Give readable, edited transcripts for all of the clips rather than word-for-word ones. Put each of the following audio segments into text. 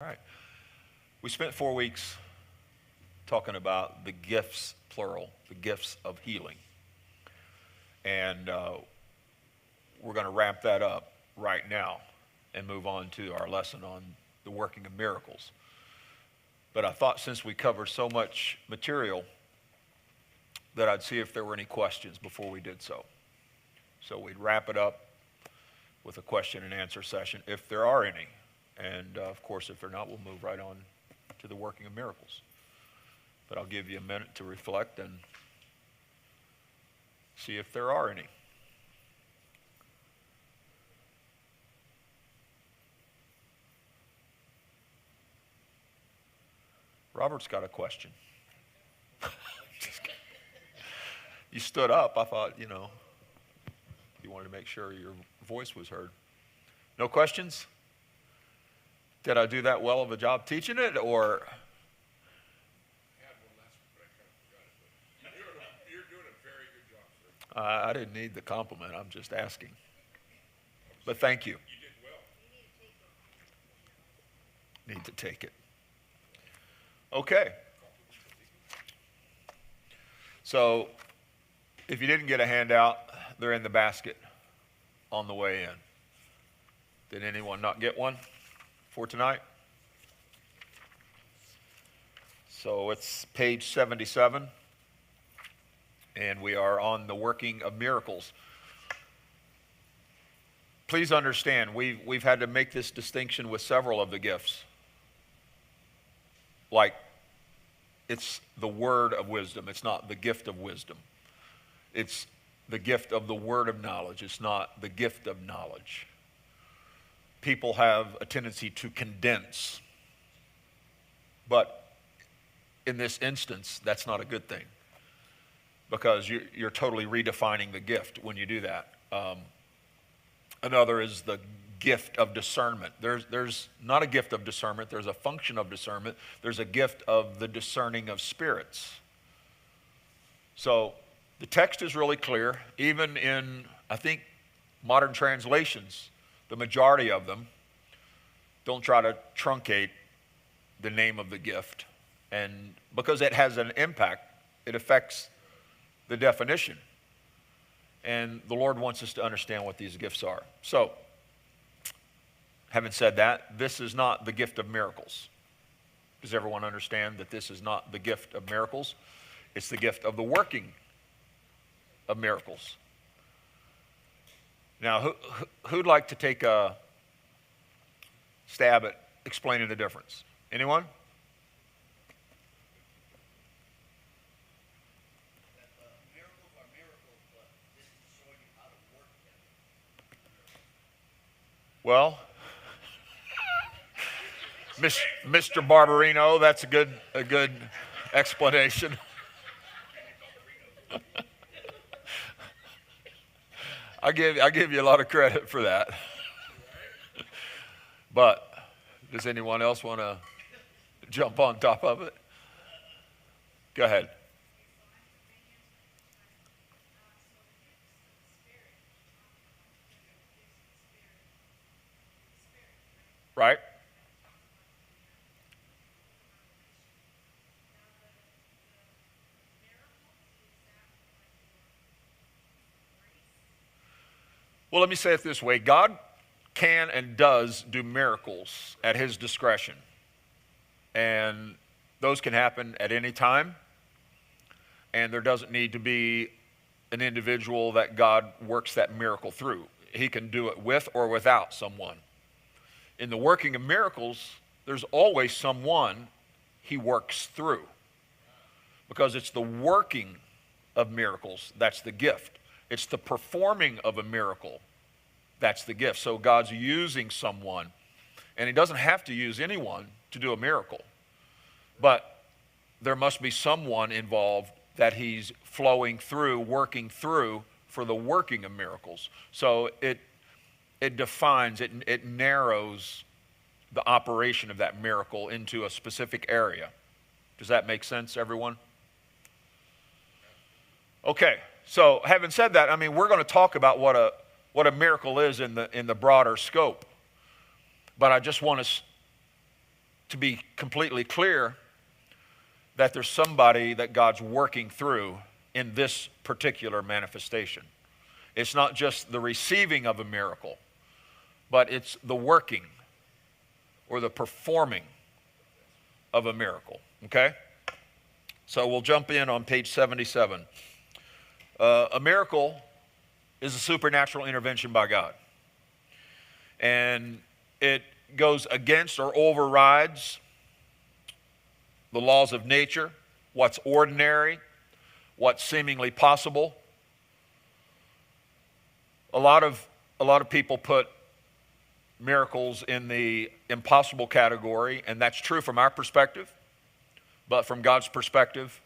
All right. We spent 4 weeks talking about the gifts, plural, the gifts of healing. And we're going to wrap that up right now and move on to our lesson on the working of miracles. But I thought since we covered so much material that I'd see if there were any questions before we did so. So we'd wrap it up with a question and answer session if there are any. And of course, if they're not, we'll move right on to the working of miracles. But I'll give you a minute to reflect and see if there are any. Robert's got a question. You stood up. I thought, you wanted to make sure your voice was heard. No questions? Did I do that well of a job teaching it, or? You're doing a very good job, sir. I didn't need the compliment. I'm just asking. But thank you. You did well. Need to take it. Okay. So, if you didn't get a handout, they're in the basket on the way in. Did anyone not get one for tonight? So it's page 77, and we are on the working of miracles. Please understand, we've had to make this distinction with several of the gifts. Like, it's the word of wisdom. It's not the gift of wisdom. It's the gift of the word of knowledge. It's not the gift of knowledge. People have a tendency to condense. But in this instance, that's not a good thing, because you're totally redefining the gift when you do that. Another is the gift of discernment. There's not a gift of discernment. There's a function of discernment. There's a gift of the discerning of spirits. So the text is really clear. Even in, I think, modern translations, the majority of them don't try to truncate the name of the gift. And because it has an impact, it affects the definition. And the Lord wants us to understand what these gifts are. So, having said that, this is not the gift of miracles. Does everyone understand that this is not the gift of miracles? It's the gift of the working of miracles. Now, who'd like to take a stab at explaining the difference? Anyone? Miracles are miracles, but this is showing you how to work them. Well, Mr. Barberino, that's a good explanation. I give you a lot of credit for that. But does anyone else want to jump on top of it? Go ahead. Right? Well, let me say it this way. God can and does do miracles at his discretion. And those can happen at any time. And there doesn't need to be an individual that God works that miracle through. He can do it with or without someone. In the working of miracles, there's always someone he works through, because it's the working of miracles that's the gift. It's the performing of a miracle that's the gift. So God's using someone, and he doesn't have to use anyone to do a miracle, but there must be someone involved that he's flowing through, working through for the working of miracles. So it defines, it narrows the operation of that miracle into a specific area. Does that make sense, everyone? Okay, so having said that, I mean, we're going to talk about what a miracle is in the broader scope. But I just want to to be completely clear that there's somebody that God's working through in this particular manifestation. It's not just the receiving of a miracle, but it's the working or the performing of a miracle, okay? So we'll jump in on page 77. A miracle is a supernatural intervention by God. And it goes against or overrides the laws of nature, what's ordinary, what's seemingly possible. A lot of people put miracles in the impossible category, and that's true from our perspective, but from God's perspective,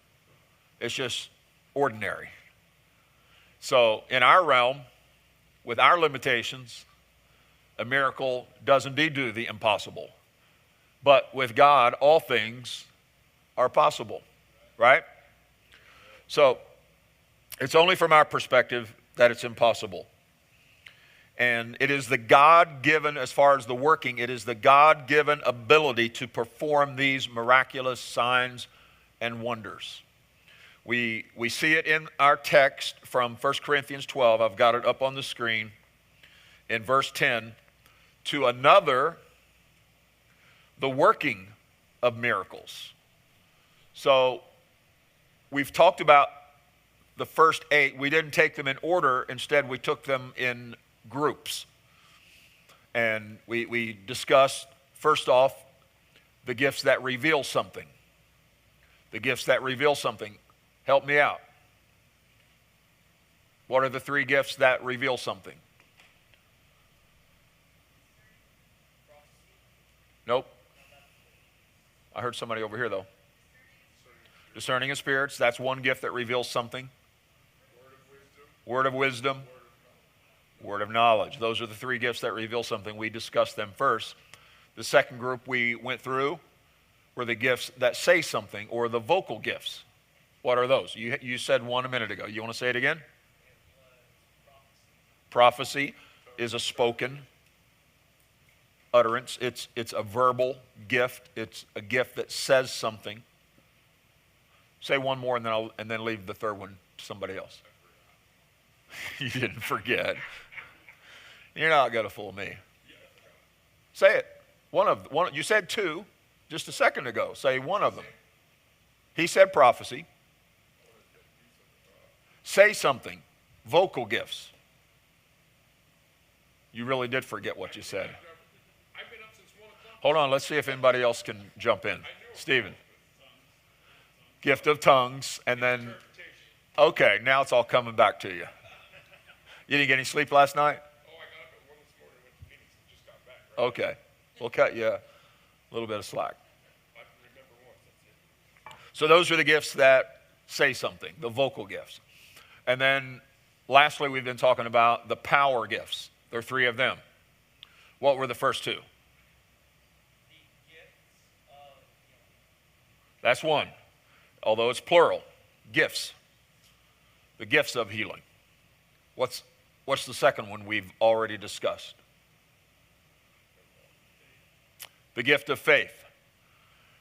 it's just ordinary. So in our realm, with our limitations, a miracle does indeed do the impossible. But with God, all things are possible, right? So it's only from our perspective that it's impossible. And it is the God-given, as far as the working, it is the God-given ability to perform these miraculous signs and wonders. We see it in our text from 1 Corinthians 12. I've got it up on the screen in verse 10. To another, the working of miracles. So we've talked about the first 8. We didn't take them in order. Instead, we took them in groups. And we discussed, first off, the gifts that reveal something. The gifts that reveal something. Help me out. What are the 3 gifts that reveal something? Nope. I heard somebody over here, though. Discerning of spirits, that's one gift that reveals something. Word of wisdom. Word of knowledge. Those are the 3 gifts that reveal something. We discussed them first. The second group we went through were the gifts that say something, or the vocal gifts. What are those? You said one a minute ago. You want to say it again? Prophecy is a spoken utterance. It's a verbal gift. It's a gift that says something. Say one more, and then leave the third one to somebody else. You didn't forget. You're not going to fool me. Say it. One. You said 2 just a second ago. Say one of them. He said prophecy. Say something. Vocal gifts. You really did forget what you said. I've been up since 1 o'clock. Hold on. Let's see if anybody else can jump in. Stephen. Gift of tongues. And then, okay, now it's all coming back to you. You didn't get any sleep last night? Oh, I got up at 1 this morning, went to Phoenix, and just got back. Right? Okay. We'll cut you a little bit of slack. I can remember once, that's it. So those are the gifts that say something, the vocal gifts. And then lastly, we've been talking about the power gifts. There are 3 of them. What were the first 2? That's one, although it's plural. Gifts. The gifts of healing. What's the second one we've already discussed? The gift of faith.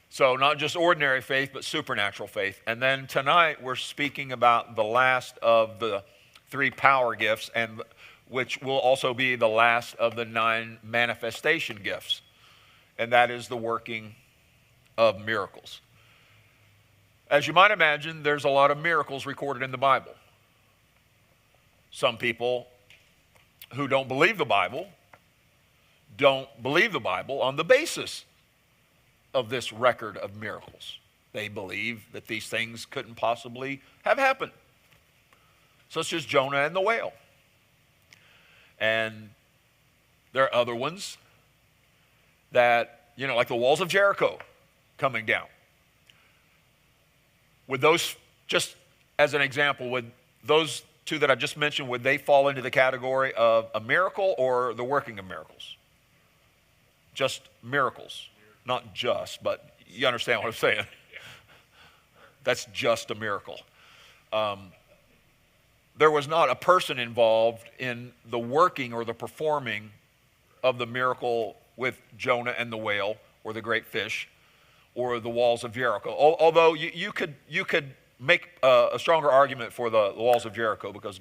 So not just ordinary faith, but supernatural faith. And then tonight we're speaking about the last of the 3 power gifts, and which will also be the last of the 9 manifestation gifts. And that is the working of miracles. As you might imagine, there's a lot of miracles recorded in the Bible. Some people who don't believe the Bible on the basis of this record of miracles. They believe that these things couldn't possibly have happened, such as Jonah and the whale. And there are other ones that, like the walls of Jericho coming down. Would those, just as an example, would those 2 that I just mentioned, would they fall into the category of a miracle or the working of miracles? Just miracles. Not just, but you understand what I'm saying. That's just a miracle. There was not a person involved in the working or the performing of the miracle with Jonah and the whale or the great fish or the walls of Jericho. Although you could make a stronger argument for the walls of Jericho because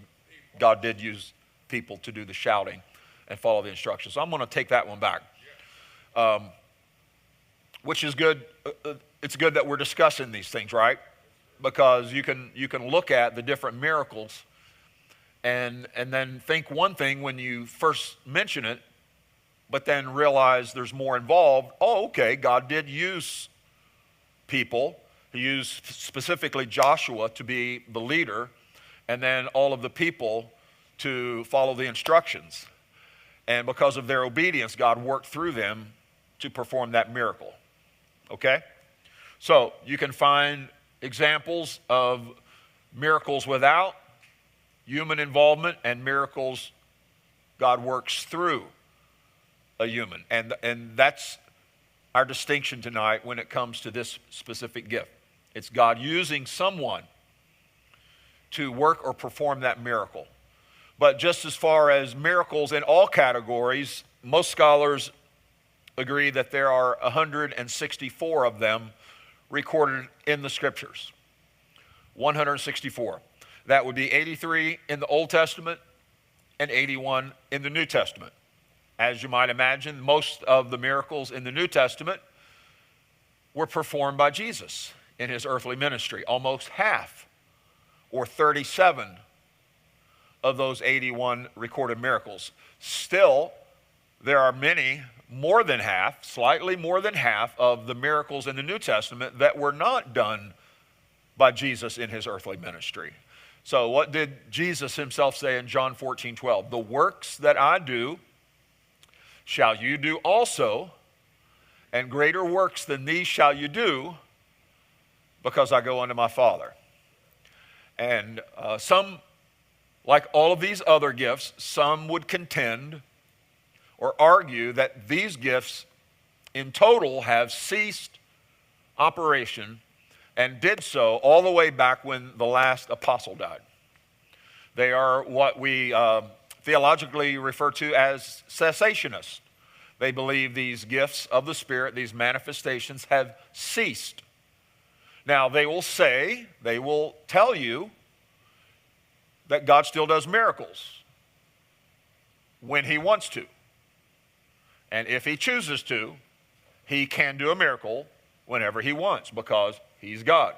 God did use people to do the shouting and follow the instructions. So I'm going to take that one back, which is good. It's good that we're discussing these things, right? Because you can look at the different miracles and then think one thing when you first mention it, but then realize there's more involved. Oh, okay, God did use people. He used specifically Joshua to be the leader, and then all of the people to follow the instructions. And because of their obedience, God worked through them to perform that miracle. Okay? So you can find examples of miracles without human involvement and miracles God works through a human. And that's our distinction tonight when it comes to this specific gift. It's God using someone to work or perform that miracle. But just as far as miracles in all categories, most scholars agree that there are 164 of them recorded in the scriptures. 164. That would be 83 in the Old Testament and 81 in the New Testament. As you might imagine, most of the miracles in the New Testament were performed by Jesus in his earthly ministry. Almost half, or 37 of those 81 recorded miracles. Still, there are many, more than half, slightly more than half of the miracles in the New Testament that were not done by Jesus in his earthly ministry. So what did Jesus himself say in John 14:12? The works that I do shall you do also, and greater works than these shall you do, because I go unto my Father. And some, like all of these other gifts, some would contend or argue that these gifts in total have ceased operation and did so all the way back when the last apostle died. They are what we theologically refer to as cessationists. They believe these gifts of the Spirit, these manifestations, have ceased. Now, they will tell you that God still does miracles when he wants to. And if he chooses to, he can do a miracle whenever he wants because he's God.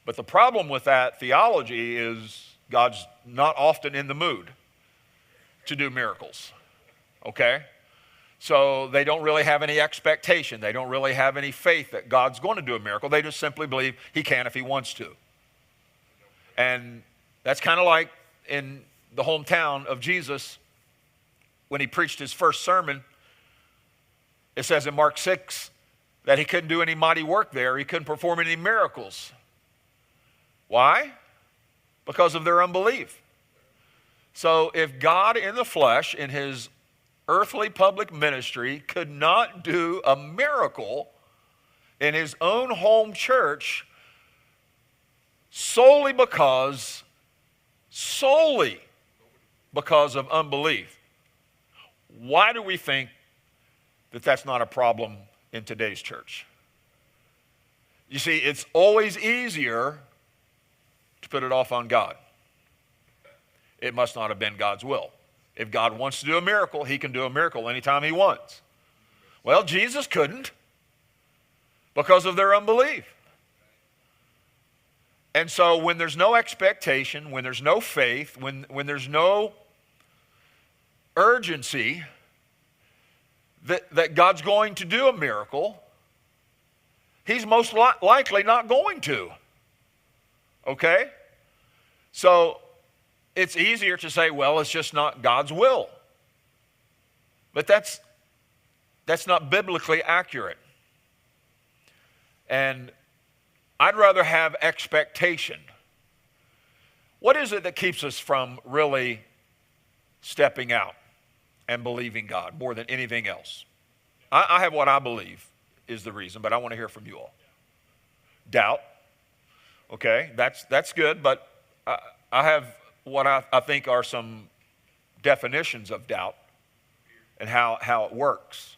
But the problem with that theology is God's not often in the mood to do miracles, okay? So they don't really have any expectation. They don't really have any faith that God's going to do a miracle. They just simply believe he can if he wants to. And that's kind of like in the hometown of Jesus when he preached his first sermon. It says in Mark 6 that he couldn't do any mighty work there. He couldn't perform any miracles. Why? Because of their unbelief. So if God in the flesh, in his earthly public ministry, could not do a miracle in his own home church solely because of unbelief, why do we think that that's not a problem in today's church? You see, it's always easier to put it off on God. It must not have been God's will. If God wants to do a miracle, he can do a miracle anytime he wants. Well, Jesus couldn't because of their unbelief. And so when there's no expectation, when there's no faith, when there's no urgency that God's going to do a miracle, he's most likely not going to. Okay? So it's easier to say, well, it's just not God's will. But that's not biblically accurate. And I'd rather have expectation. What is it that keeps us from really stepping out and believing God more than anything else? I have what I believe is the reason, but I want to hear from you all. Doubt. Okay, that's good, but I have what I think are some definitions of doubt and how it works.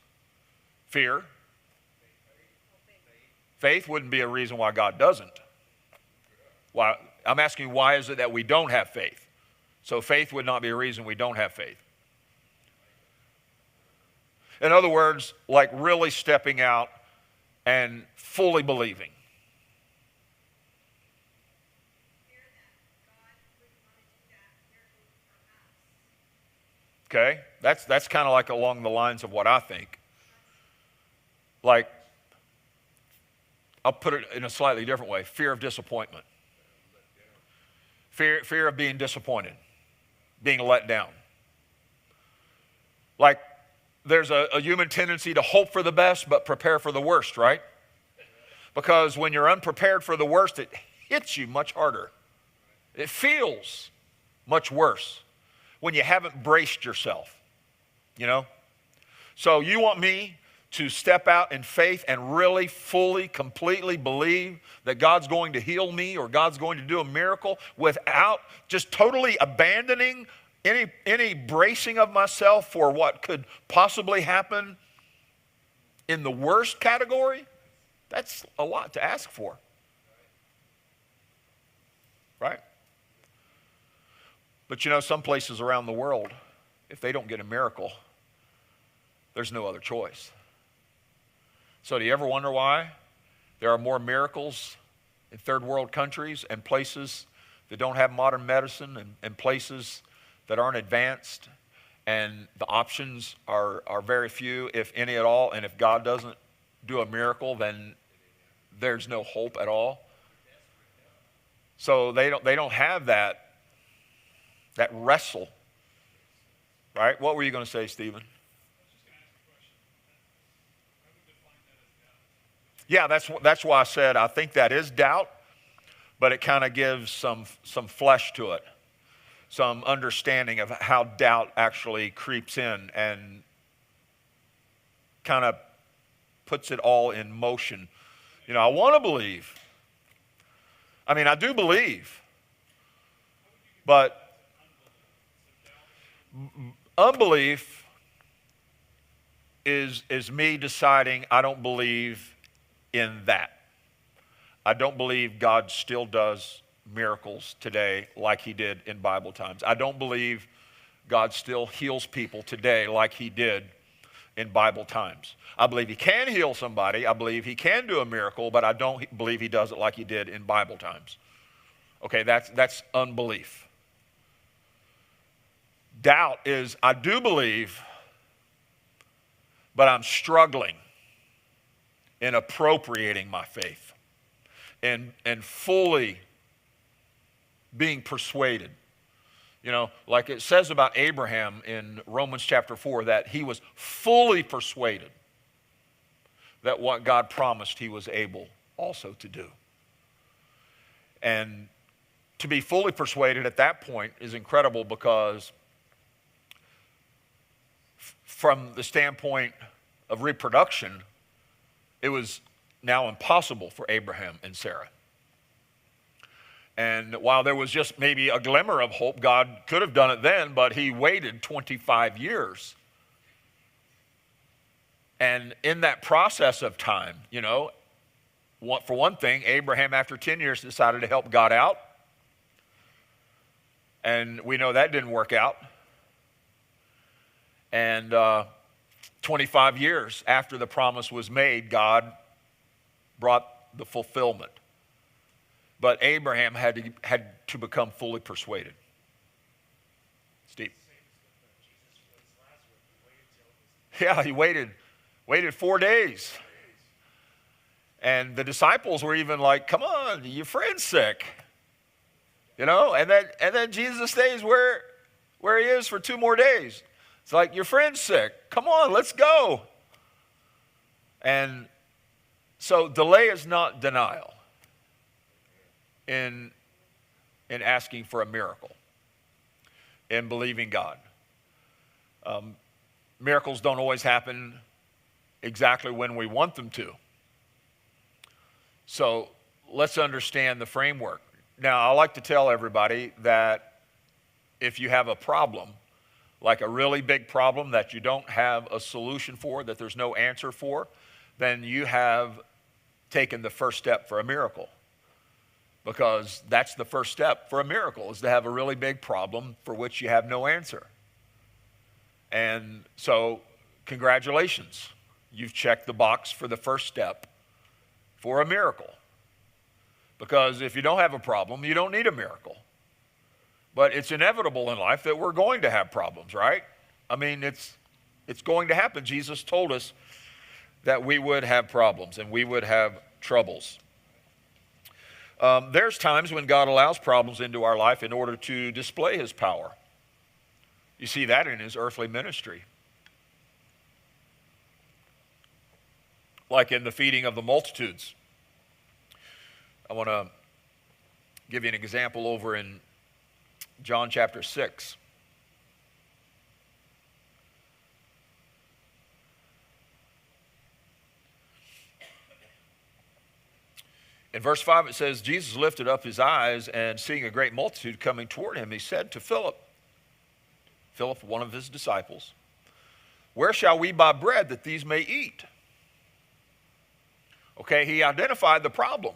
Fear. Faith wouldn't be a reason why God doesn't. Why, I'm asking, why is it that we don't have faith? So faith would not be a reason we don't have faith. In other words, like really stepping out and fully believing. Okay? That's kind of like along the lines of what I think. Like, I'll put it in a slightly different way. Fear of disappointment. Fear of being disappointed. Being let down. Like, there's a human tendency to hope for the best but prepare for the worst, right? Because when you're unprepared for the worst, it hits you much harder. It feels much worse when you haven't braced yourself, you know? So you want me to step out in faith and really, fully, completely believe that God's going to heal me or God's going to do a miracle without just totally abandoning any bracing of myself for what could possibly happen in the worst category? That's a lot to ask for. Right? But you know, some places around the world, if they don't get a miracle, there's no other choice. So do you ever wonder why there are more miracles in third world countries and places that don't have modern medicine and places that aren't advanced, and the options are very few, if any at all, and if God doesn't do a miracle, then there's no hope at all. So they don't have that wrestle, right? What were you going to say, Stephen? Yeah, that's why I said I think that is doubt, but it kind of gives some flesh to it. Some understanding of how doubt actually creeps in and kind of puts it all in motion. You know, I want to believe. I mean, I do believe. But unbelief is me deciding I don't believe in that. I don't believe God still does miracles today like he did in Bible times. I don't believe God still heals people today like he did in Bible times. I believe he can heal somebody. I believe he can do a miracle, but I don't believe he does it like he did in Bible times. Okay, that's unbelief. Doubt is I do believe, but I'm struggling in appropriating my faith and fully being persuaded. You know, like it says about Abraham in Romans chapter 4, that he was fully persuaded that what God promised he was able also to do. And to be fully persuaded at that point is incredible, because from the standpoint of reproduction, it was now impossible for Abraham and Sarah. And while there was just maybe a glimmer of hope, God could have done it then, but he waited 25 years. And in that process of time, you know, for one thing, Abraham after 10 years decided to help God out. And we know that didn't work out. And 25 years after the promise was made, God brought the fulfillment. But Abraham had to become fully persuaded. Steve? Yeah, he waited 4 days. And the disciples were even like, come on, your friend's sick. You know, and then Jesus stays where he is for 2 more days. It's like, your friend's sick. Come on, let's go. And so delay is not denial in asking for a miracle, in believing God. Miracles don't always happen exactly when we want them to. So let's understand the framework. Now, I like to tell everybody that if you have a problem, like a really big problem that you don't have a solution for, that there's no answer for, then you have taken the first step for a miracle. Because that's the first step for a miracle, is to have a really big problem for which you have no answer. And so, congratulations. You've checked the box for the first step for a miracle. Because if you don't have a problem, you don't need a miracle. But it's inevitable in life that we're going to have problems, right? I mean, it's going to happen. Jesus told us that we would have problems and we would have troubles. There's times when God allows problems into our life in order to display his power. You see that in his earthly ministry. Like in the feeding of the multitudes. I want to give you an example over in John chapter 6. In verse 5 it says, Jesus lifted up his eyes and seeing a great multitude coming toward him, he said to Philip, one of his disciples, where shall we buy bread that these may eat? Okay, he identified the problem.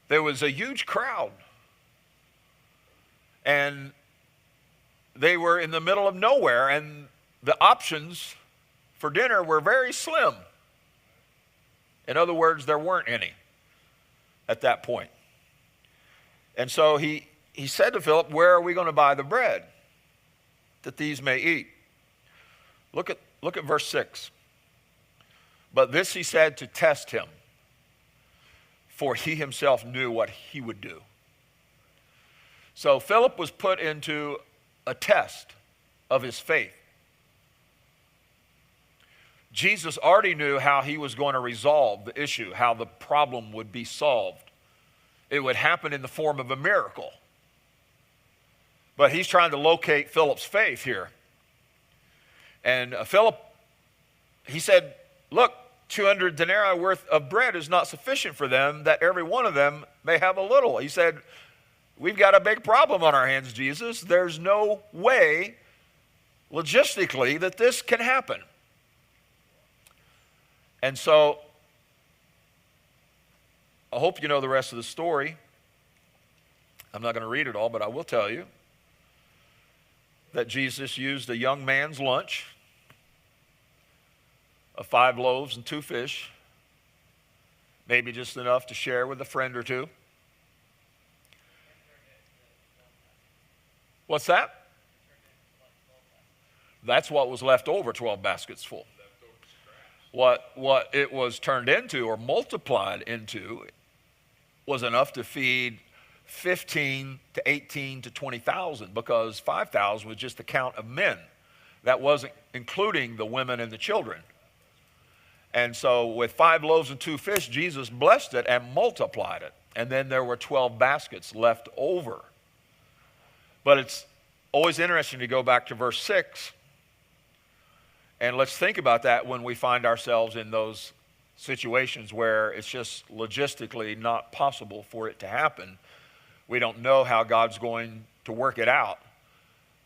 There was a huge crowd. And they were in the middle of nowhere, and the options for dinner were very slim. In other words, there weren't any at that point. And so he said to Philip, where are we going to buy the bread that these may eat? Look at verse 6. But this he said to test him, for he himself knew what he would do. So Philip was put into a test of his faith. Jesus already knew how he was going to resolve the issue, how the problem would be solved. It would happen in the form of a miracle. But he's trying to locate Philip's faith here. And Philip, he said, look, 200 denarii worth of bread is not sufficient for them, that every one of them may have a little. He said, we've got a big problem on our hands, Jesus. There's no way, logistically, that this can happen. And so, I hope you know the rest of the story. I'm not going to read it all, but I will tell you that Jesus used a young man's lunch of 5 loaves and 2 fish, maybe just enough to share with a friend or two. What's that? That's what was left over, 12 baskets full. What it was turned into or multiplied into was enough to feed 15 to 18 to 20,000, because 5,000 was just the count of men. That wasn't including the women and the children. And so with 5 loaves and 2 fish, Jesus blessed it and multiplied it. And then there were 12 baskets left over. But it's always interesting to go back to verse 6. And let's think about that when we find ourselves in those situations where it's just logistically not possible for it to happen. We don't know how God's going to work it out.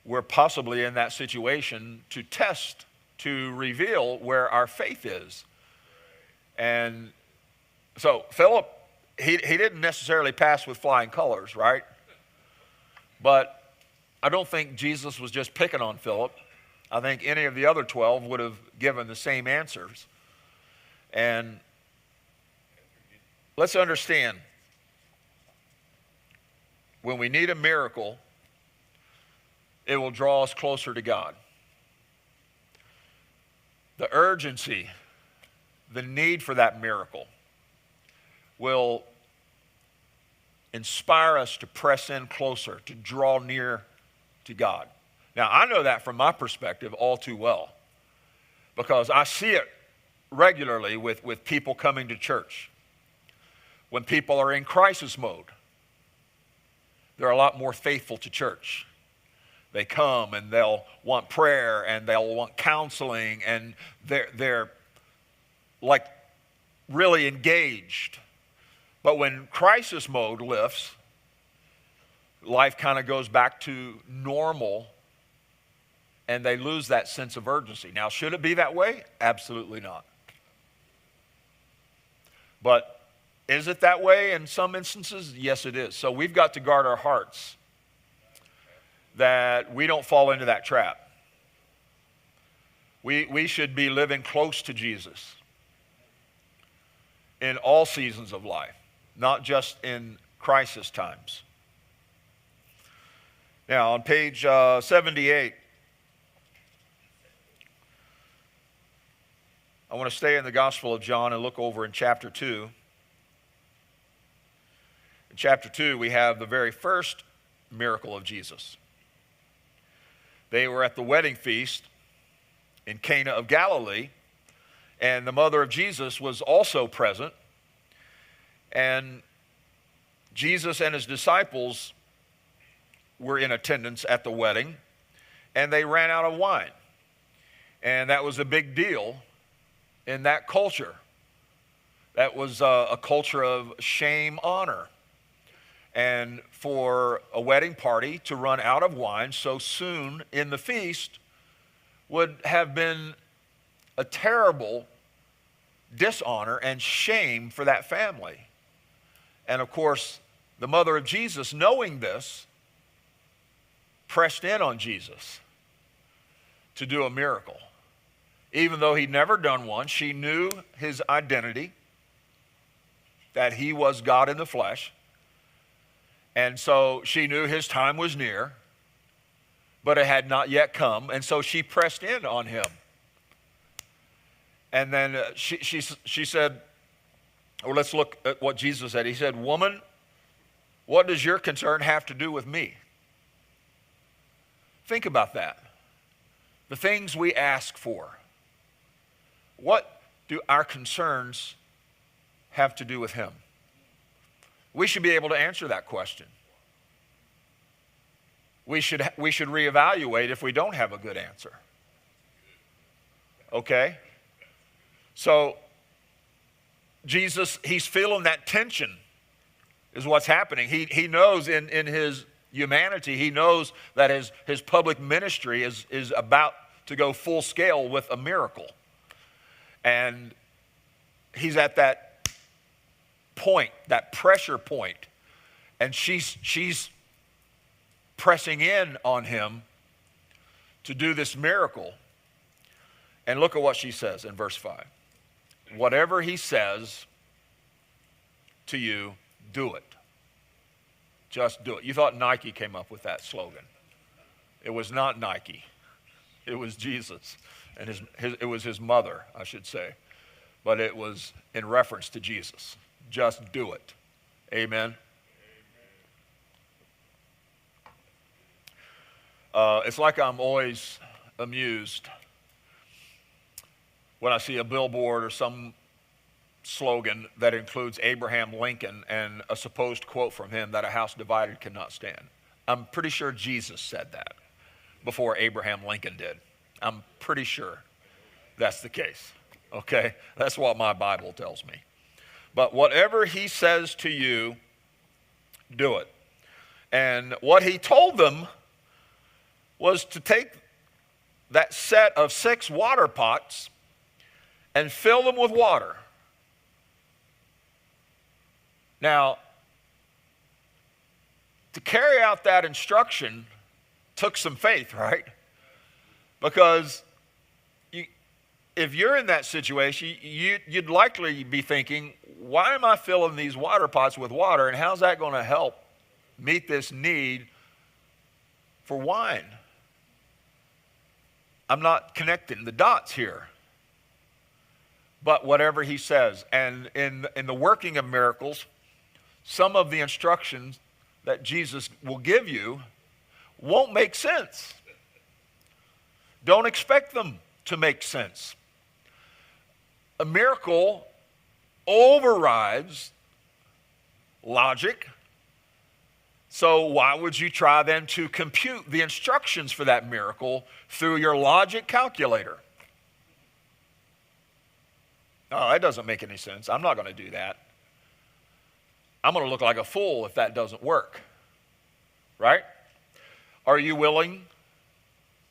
We're possibly in that situation to test, to reveal where our faith is. And so Philip, he didn't necessarily pass with flying colors, right? But I don't think Jesus was just picking on Philip. I think any of the other 12 would have given the same answers. And let's understand, when we need a miracle, it will draw us closer to God. The urgency, the need for that miracle will inspire us to press in closer, to draw near to God. Now, I know that from my perspective all too well, because I see it regularly with people coming to church. When people are in crisis mode, they're a lot more faithful to church. They come and they'll want prayer and they'll want counseling, and they're like really engaged. But when crisis mode lifts, life kind of goes back to normal and they lose that sense of urgency. Now, should it be that way? Absolutely not. But is it that way in some instances? Yes, it is. So we've got to guard our hearts that we don't fall into that trap. We should be living close to Jesus in all seasons of life, not just in crisis times. Now, on page 78, I want to stay in the Gospel of John and look over in chapter 2. In chapter 2, we have the very first miracle of Jesus. They were at the wedding feast in Cana of Galilee, and the mother of Jesus was also present. And Jesus and his disciples were in attendance at the wedding, and they ran out of wine. And that was a big deal in that culture. That was a culture of shame, honor. And for a wedding party to run out of wine so soon in the feast would have been a terrible dishonor and shame for that family. And of course, the mother of Jesus, knowing this, pressed in on Jesus to do a miracle. Even though he'd never done one, she knew his identity, that he was God in the flesh. And so she knew his time was near, but it had not yet come. And so she pressed in on him. And then she said, or let's look at what Jesus said. He said, "Woman, what does your concern have to do with me?" Think about that. The things we ask for. What do our concerns have to do with him? We should be able to answer that question. We should reevaluate if we don't have a good answer. Okay? So, Jesus, he's feeling that tension is what's happening. He knows in his humanity, he knows that his public ministry is about to go full scale with a miracle. And he's at that point, that pressure point, and she's pressing in on him to do this miracle. And look at what she says in verse 5. Whatever he says to you, do it. Just do it. You thought Nike came up with that slogan. It was not Nike. It was Jesus. And it was his mother, I should say. But it was in reference to Jesus. Just do it. Amen. It's like I'm always amused when I see a billboard or some slogan that includes Abraham Lincoln and a supposed quote from him that a house divided cannot stand. I'm pretty sure Jesus said that before Abraham Lincoln did. I'm pretty sure that's the case. Okay? That's what my Bible tells me. But whatever he says to you, do it. And what he told them was to take that set of 6 water pots and fill them with water. Now, to carry out that instruction took some faith, right? Because if you're in that situation, you'd likely be thinking, why am I filling these water pots with water, and how's that going to help meet this need for wine? I'm not connecting the dots here. But whatever he says, and in the working of miracles, some of the instructions that Jesus will give you won't make sense. Don't expect them to make sense. A miracle overrides logic. So why would you try then to compute the instructions for that miracle through your logic calculator? Oh, that doesn't make any sense. I'm not going to do that. I'm going to look like a fool if that doesn't work. Right? Are you willing?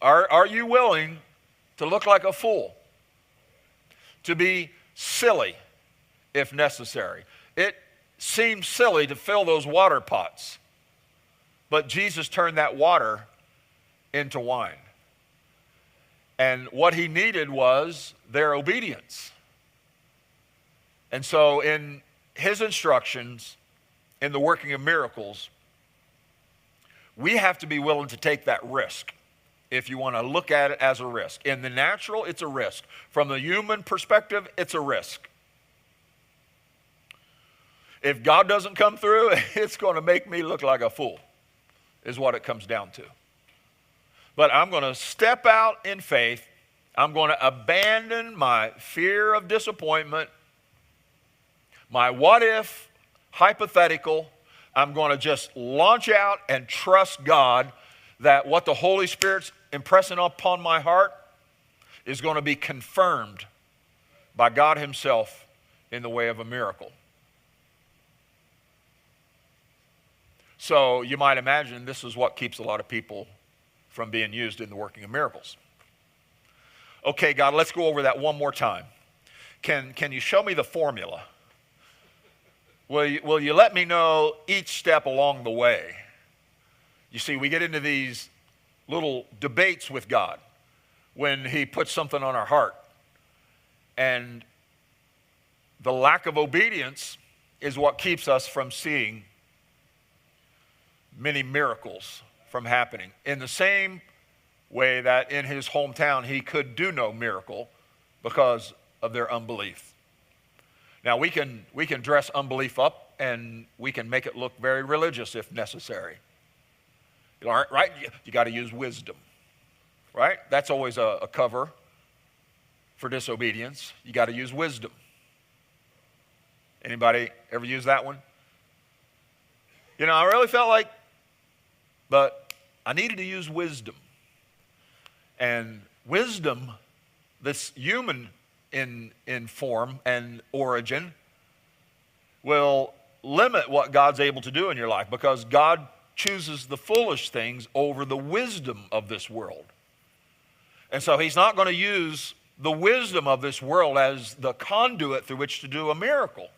Are you willing to look like a fool? To be silly if necessary. It seemed silly to fill those water pots, but Jesus turned that water into wine. And what he needed was their obedience. And so in his instructions, in the working of miracles, we have to be willing to take that risk if you want to look at it as a risk. In the natural, it's a risk. From the human perspective, it's a risk. If God doesn't come through, it's going to make me look like a fool, is what it comes down to. But I'm going to step out in faith. I'm going to abandon my fear of disappointment, my what if hypothetical. I'm going to just launch out and trust God that what the Holy Spirit's impressing upon my heart is going to be confirmed by God himself in the way of a miracle. So you might imagine this is what keeps a lot of people from being used in the working of miracles. Okay, God, let's go over that one more time. Can you show me the formula? Will you let me know each step along the way? You see, we get into these little debates with God when he puts something on our heart. And the lack of obedience is what keeps us from seeing many miracles from happening. In the same way that in his hometown he could do no miracle because of their unbelief. Now we can dress unbelief up and we can make it look very religious if necessary. Right? You got to use wisdom. Right? That's always a cover for disobedience. You got to use wisdom. Anybody ever use that one? You know, I really felt like, but I needed to use wisdom. And wisdom, this human in form and origin, will limit what God's able to do in your life because God chooses the foolish things over the wisdom of this world. And so he's not going to use the wisdom of this world as the conduit through which to do a miracle.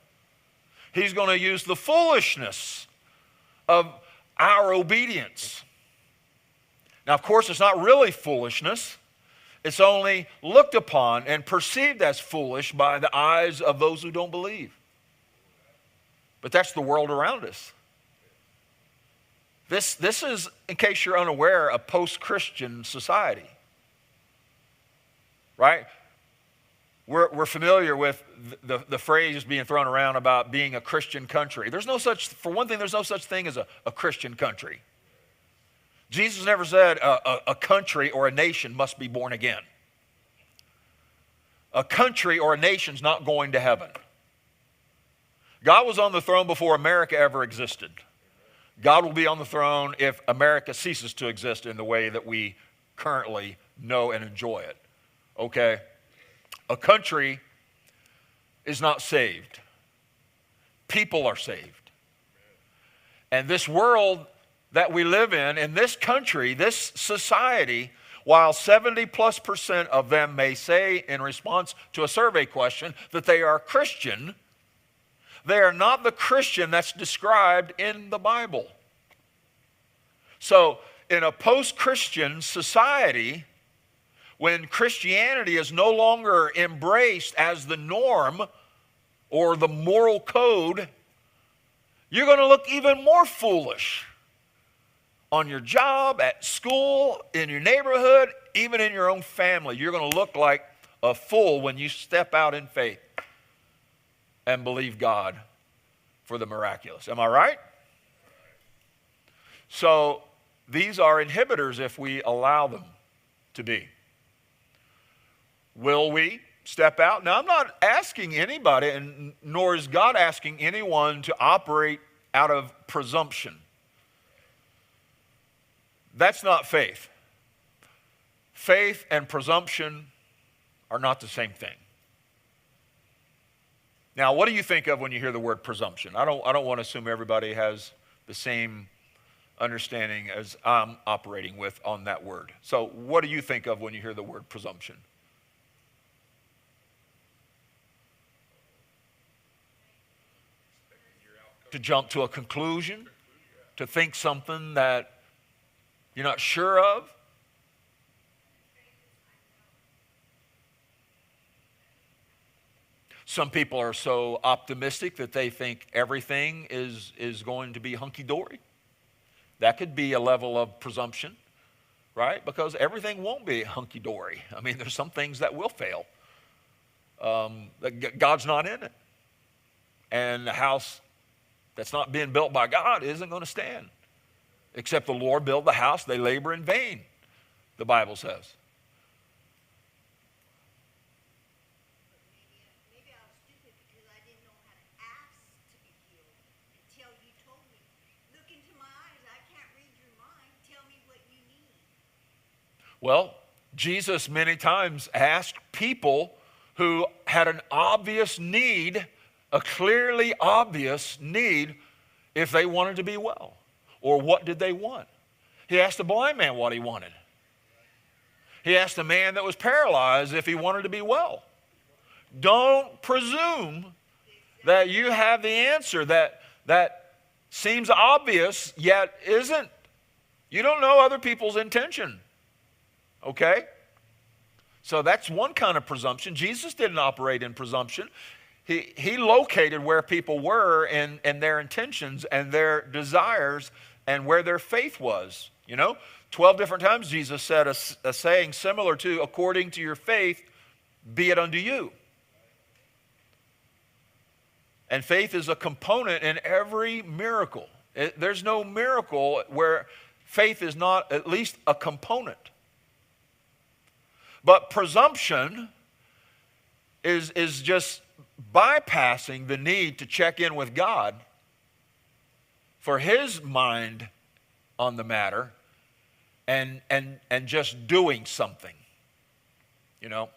He's going to use the foolishness of our obedience. Now, of course, it's not really foolishness. It's only looked upon and perceived as foolish by the eyes of those who don't believe. But that's the world around us. This is, in case you're unaware, a post-Christian society. Right? We're familiar with the phrase being thrown around about being a Christian country. For one thing, there's no such thing as a Christian country. Jesus never said a country or a nation must be born again. A country or a nation's not going to heaven. God was on the throne before America ever existed. God will be on the throne if America ceases to exist in the way that we currently know and enjoy it. Okay? A country is not saved. People are saved. And this world that we live in this country, this society, while 70+% of them may say in response to a survey question that they are Christian, they are not the Christian that's described in the Bible. So, in a post-Christian society, when Christianity is no longer embraced as the norm or the moral code, you're going to look even more foolish on your job, at school, in your neighborhood, even in your own family. You're going to look like a fool when you step out in faith and believe God for the miraculous. Am I right? So these are inhibitors if we allow them to be. Will we step out? Now, I'm not asking anybody, and nor is God asking anyone to operate out of presumption. That's not faith. Faith and presumption are not the same thing. Now, what do you think of when you hear the word presumption? I don't want to assume everybody has the same understanding as I'm operating with on that word. So what do you think of when you hear the word presumption? to jump to a conclusion, to think something that you're not sure of. Some people are so optimistic that they think everything is going to be hunky-dory. That could be a level of presumption, right? Because everything won't be hunky-dory. I mean, there's some things that will fail. God's not in it. And the house that's not being built by God isn't going to stand. Except the Lord build the house, they labor in vain, the Bible says. Maybe I was stupid because I didn't know how to ask to be healed until you told me. Look into my eyes. I can't read your mind. Tell me what you need. Well, Jesus many times asked people who had an obvious need, a clearly obvious need, if they wanted to be well. Or what did they want? He asked the blind man what he wanted. He asked the man that was paralyzed if he wanted to be well. Don't presume that you have the answer that seems obvious yet isn't. You don't know other people's intention. Okay? So that's one kind of presumption. Jesus didn't operate in presumption. He located where people were in their intentions and their desires and where their faith was. 12 different times Jesus said a saying similar to, according to your faith, be it unto you. And faith is a component in every miracle. There's no miracle where faith is not at least a component. But presumption is just bypassing the need to check in with God for his mind on the matter and just doing something.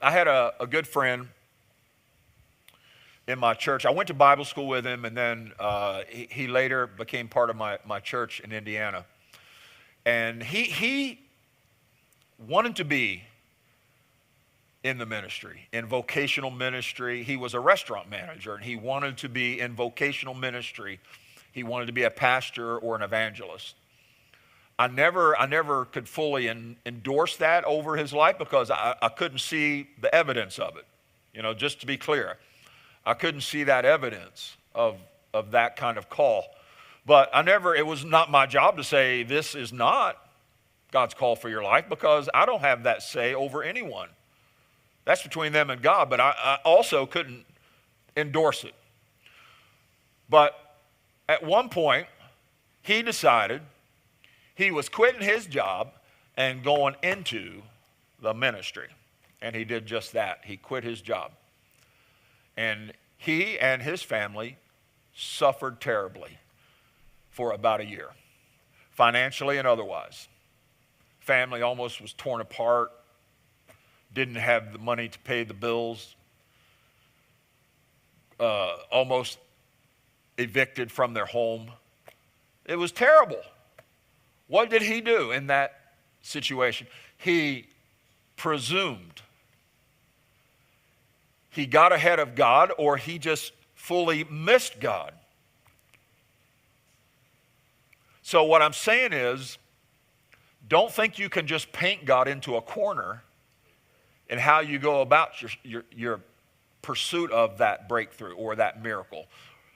I had a good friend in my church. I went to Bible school with him, and then he later became part of my church in Indiana. And he wanted to be in the ministry, in vocational ministry. He was a restaurant manager, and he wanted to be in vocational ministry. He wanted to be a pastor or an evangelist. I never could fully endorse that over his life because I couldn't see the evidence of it. Just to be clear, I couldn't see that evidence of that kind of call. But it was not my job to say this is not God's call for your life, because I don't have that say over anyone. That's between them and God, but I also couldn't endorse it. But at one point, he decided he was quitting his job and going into the ministry. And he did just that. He quit his job. And he and his family suffered terribly for about a year, financially and otherwise. Family almost was torn apart, didn't have the money to pay the bills, almost evicted from their home. It was terrible. What did he do in that situation? He presumed. He got ahead of God, or he just fully missed God. So what I'm saying is, don't think you can just paint God into a corner in how you go about your pursuit of that breakthrough or that miracle,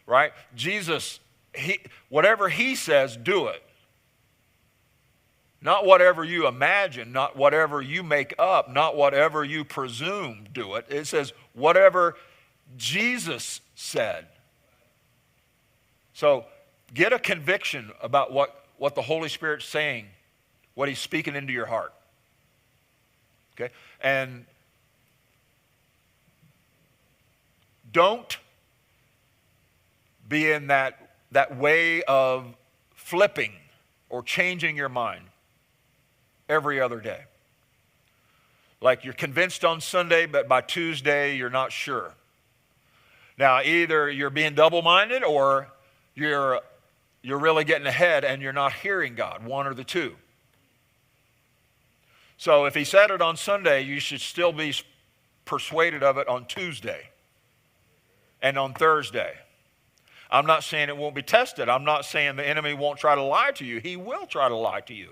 right? Jesus, whatever he says, do it. Not whatever you imagine, not whatever you make up, not whatever you presume, do it. It says whatever Jesus said. So get a conviction about what the Holy Spirit's saying, what he's speaking into your heart. Okay? And don't be in that way of flipping or changing your mind every other day. Like you're convinced on Sunday, but by Tuesday you're not sure. Now, either you're being double-minded or you're really getting ahead and you're not hearing God, one or the two. So if he said it on Sunday, you should still be persuaded of it on Tuesday and on Thursday. I'm not saying it won't be tested. I'm not saying the enemy won't try to lie to you. He will try to lie to you.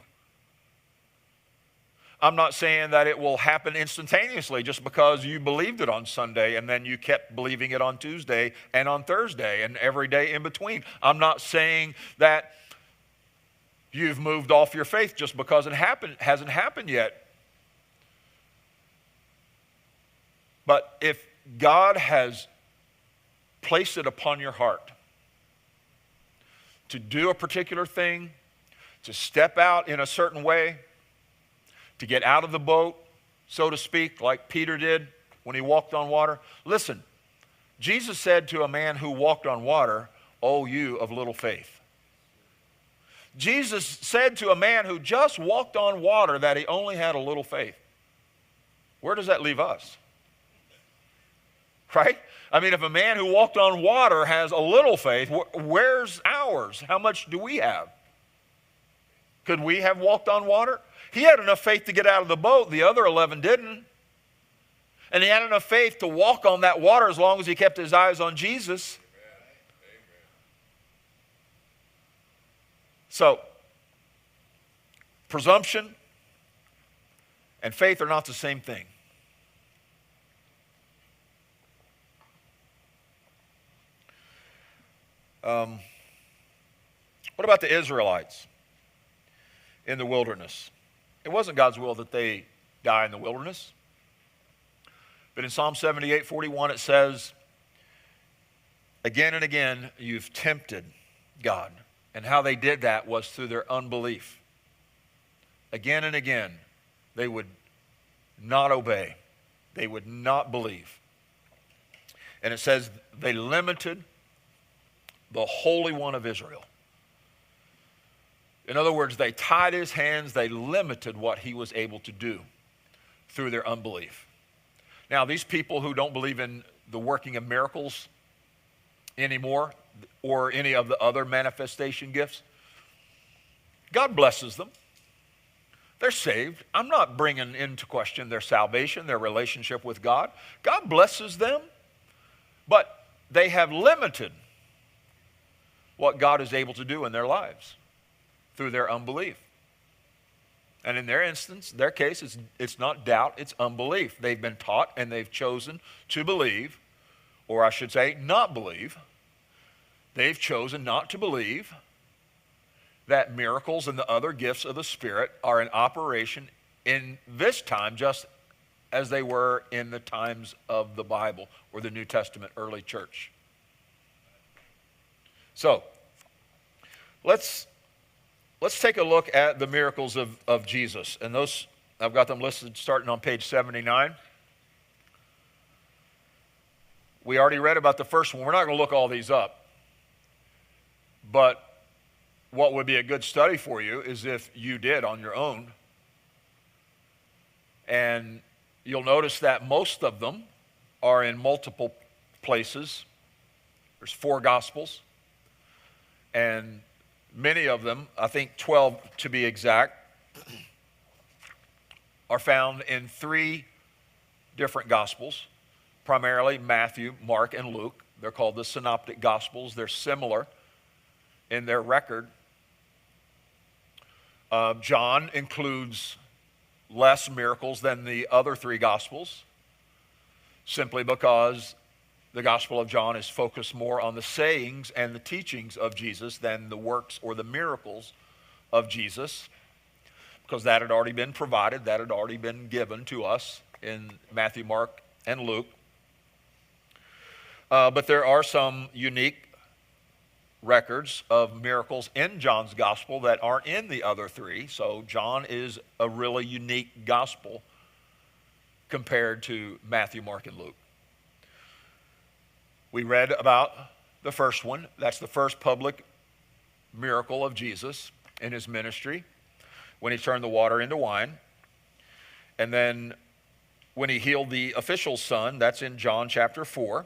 I'm not saying that it will happen instantaneously just because you believed it on Sunday and then you kept believing it on Tuesday and on Thursday and every day in between. I'm not saying that you've moved off your faith just because it hasn't happened yet. But if God has placed it upon your heart to do a particular thing, to step out in a certain way, to get out of the boat, so to speak, like Peter did when he walked on water. Listen, Jesus said to a man who walked on water, "O you of little faith." Jesus said to a man who just walked on water that he only had a little faith. Where does that leave us? Right? I mean, if a man who walked on water has a little faith, where's ours? How much do we have? Could we have walked on water? He had enough faith to get out of the boat. The other 11 didn't. And he had enough faith to walk on that water as long as he kept his eyes on Jesus. So, presumption and faith are not the same thing. What about the Israelites in the wilderness? It wasn't God's will that they die in the wilderness. But in Psalm 78:41 it says, again and again you've tempted God. And how they did that was through their unbelief. Again and again they would not obey. They would not believe. And it says they limited the Holy One of Israel. In other words, they tied his hands, they limited what he was able to do through their unbelief. Now, these people who don't believe in the working of miracles anymore or any of the other manifestation gifts, God blesses them. They're saved. I'm not bringing into question their salvation, their relationship with God. God blesses them, but they have limited what God is able to do in their lives through their unbelief. And in their instance, their case, it's not doubt, it's unbelief. They've been taught and they've chosen to believe, or I should say not believe. They've chosen not to believe that miracles and the other gifts of the Spirit are in operation in this time just as they were in the times of the Bible or the New Testament early church. So, let's take a look at the miracles of Jesus. And those, I've got them listed starting on page 79. We already read about the first one. We're not going to look all these up. But what would be a good study for you is if you did on your own. And you'll notice that most of them are in multiple places. There's 4 Gospels. And many of them, I think 12 to be exact, are found in 3 different Gospels, primarily Matthew, Mark, and Luke. They're called the Synoptic Gospels. They're similar in their record. John includes less miracles than the other 3 Gospels, simply because the Gospel of John is focused more on the sayings and the teachings of Jesus than the works or the miracles of Jesus, because that had already been provided, that had already been given to us in Matthew, Mark, and Luke. But there are some unique records of miracles in John's Gospel that aren't in the other 3. So John is a really unique gospel compared to Matthew, Mark, and Luke. We read about the first one. That's the first public miracle of Jesus in his ministry, when he turned the water into wine. And then when he healed the official's son, that's in John chapter 4.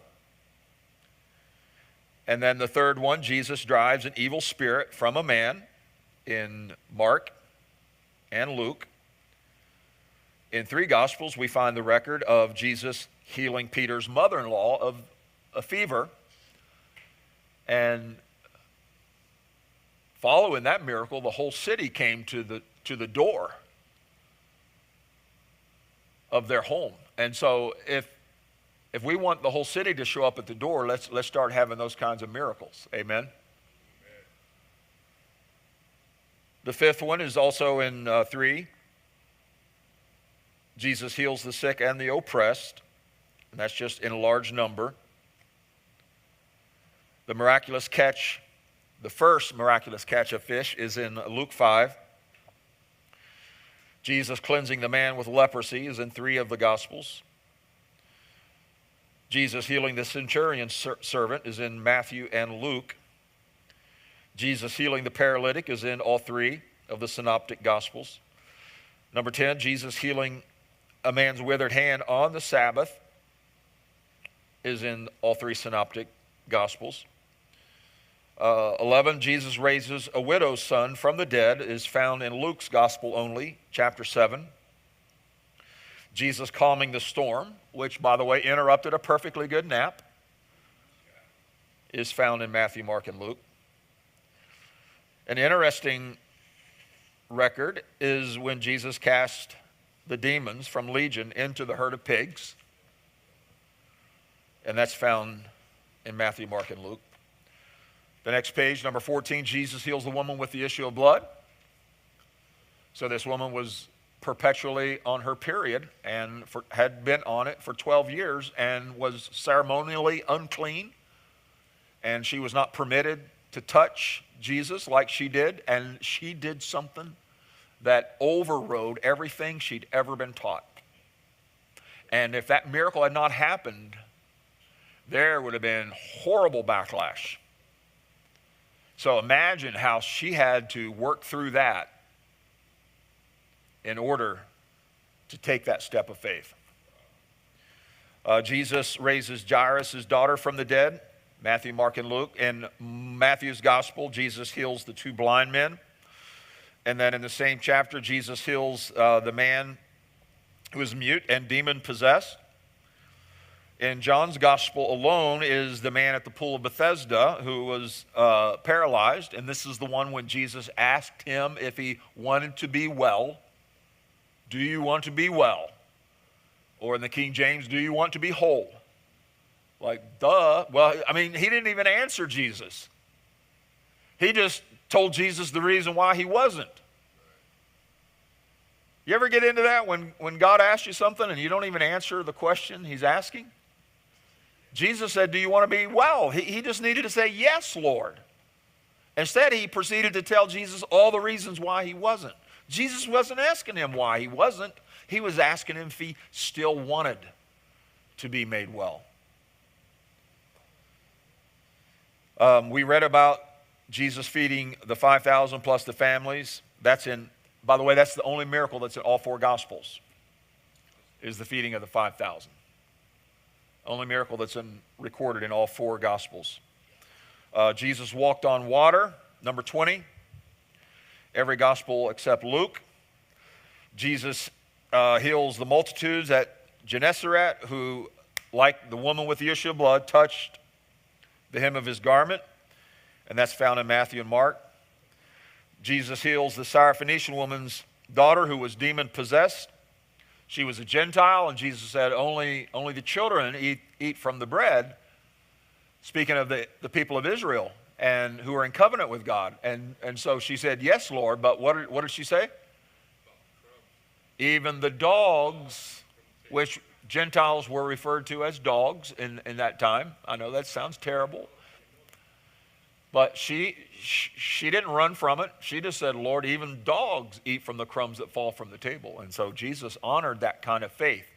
And then the third one, Jesus drives an evil spirit from a man, in Mark and Luke. In 3 Gospels, we find the record of Jesus healing Peter's mother-in-law of a fever. And following that miracle, the whole city came to the door of their home. And so if we want the whole city to show up at the door, let's start having those kinds of miracles. Amen. The fifth one is also in 3. Jesus heals the sick and the oppressed, and that's just in a large number. The miraculous catch, the first miraculous catch of fish, is in Luke 5. Jesus cleansing the man with leprosy is in 3 of the Gospels. Jesus healing the centurion's servant is in Matthew and Luke. Jesus healing the paralytic is in all 3 of the synoptic Gospels. Number 10, Jesus healing a man's withered hand on the Sabbath is in all 3 synoptic Gospels. 11, Jesus raises a widow's son from the dead is found in Luke's Gospel only, chapter 7. Jesus calming the storm, which, by the way, interrupted a perfectly good nap, is found in Matthew, Mark, and Luke. An interesting record is when Jesus cast the demons from Legion into the herd of pigs, and that's found in Matthew, Mark, and Luke. The next page, number 14, Jesus heals the woman with the issue of blood. So this woman was perpetually on her period and had been on it for 12 years and was ceremonially unclean. And she was not permitted to touch Jesus like she did. And she did something that overrode everything she'd ever been taught. And if that miracle had not happened, there would have been horrible backlash. So imagine how she had to work through that in order to take that step of faith. Jesus raises Jairus' daughter from the dead, Matthew, Mark, and Luke. In Matthew's gospel, Jesus heals the 2 blind men. And then in the same chapter, Jesus heals the man who is mute and demon-possessed. In John's gospel alone is the man at the pool of Bethesda who was paralyzed. And this is the one when Jesus asked him if he wanted to be well. Do you want to be well? Or in the King James, do you want to be whole? Like, duh. Well, I mean, he didn't even answer Jesus. He just told Jesus the reason why he wasn't. You ever get into that when God asks you something and you don't even answer the question he's asking? Jesus said, do you want to be well? He just needed to say, yes, Lord. Instead, he proceeded to tell Jesus all the reasons why he wasn't. Jesus wasn't asking him why he wasn't. He was asking him if he still wanted to be made well. We read about Jesus feeding the 5,000 plus the families. That's in, by the way, that's the only miracle that's in all 4 Gospels, is the feeding of the 5,000. Only miracle that's recorded in all 4 Gospels. Jesus walked on water, number 20. Every Gospel except Luke. Jesus heals the multitudes at Gennesaret who, like the woman with the issue of blood, touched the hem of his garment. And that's found in Matthew and Mark. Jesus heals the Syrophoenician woman's daughter who was demon-possessed. She was a Gentile, and Jesus said, only the children eat from the bread, speaking of the people of Israel and who are in covenant with God. And so she said, yes, Lord, but what did she say? Even the dogs, which Gentiles were referred to as dogs in that time. I know that sounds terrible. But she didn't run from it. She just said, Lord, even dogs eat from the crumbs that fall from the table. And so Jesus honored that kind of faith.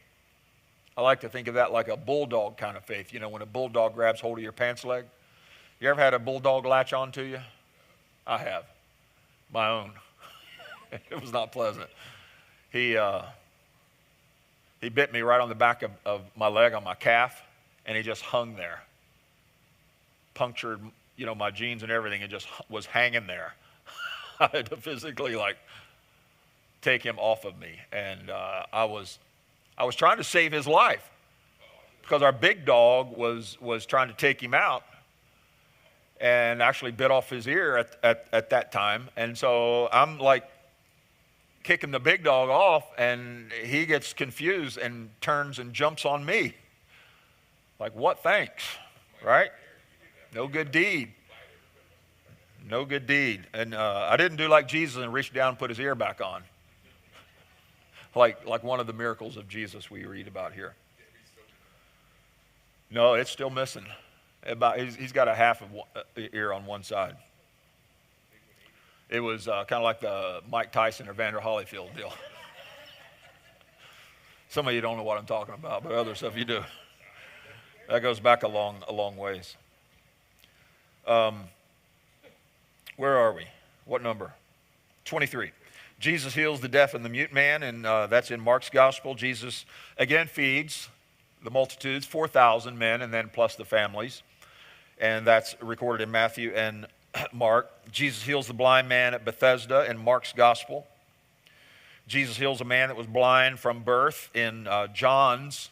I like to think of that like a bulldog kind of faith. You know, when a bulldog grabs hold of your pants leg. You ever had a bulldog latch on to you? I have. My own. It was not pleasant. He bit me right on the back of my leg, on my calf, and he just hung there. Punctured, my jeans and everything, and just was hanging there. I had to physically, take him off of me. And I was trying to save his life because our big dog was trying to take him out. and actually bit off his ear at that time. And so I'm like kicking the big dog off, and he gets confused and turns and jumps on me. Like, what thanks, right? No good deed. No good deed. And I didn't do like Jesus and reach down and put his ear back on. Like one of the miracles of Jesus we read about here. No, it's still missing. He's got a half of ear on one side. It was kind of like the Mike Tyson or Vander Holyfield deal. Some of you don't know what I'm talking about, but other stuff you do. That goes back a long ways. Where are we? What number? 23. Jesus heals the deaf and the mute man, and that's in Mark's gospel. Jesus again feeds the multitudes, 4,000 men, and then plus the families. And that's recorded in Matthew and Mark. Jesus heals the blind man at Bethesda in Mark's gospel. Jesus heals a man that was blind from birth in John's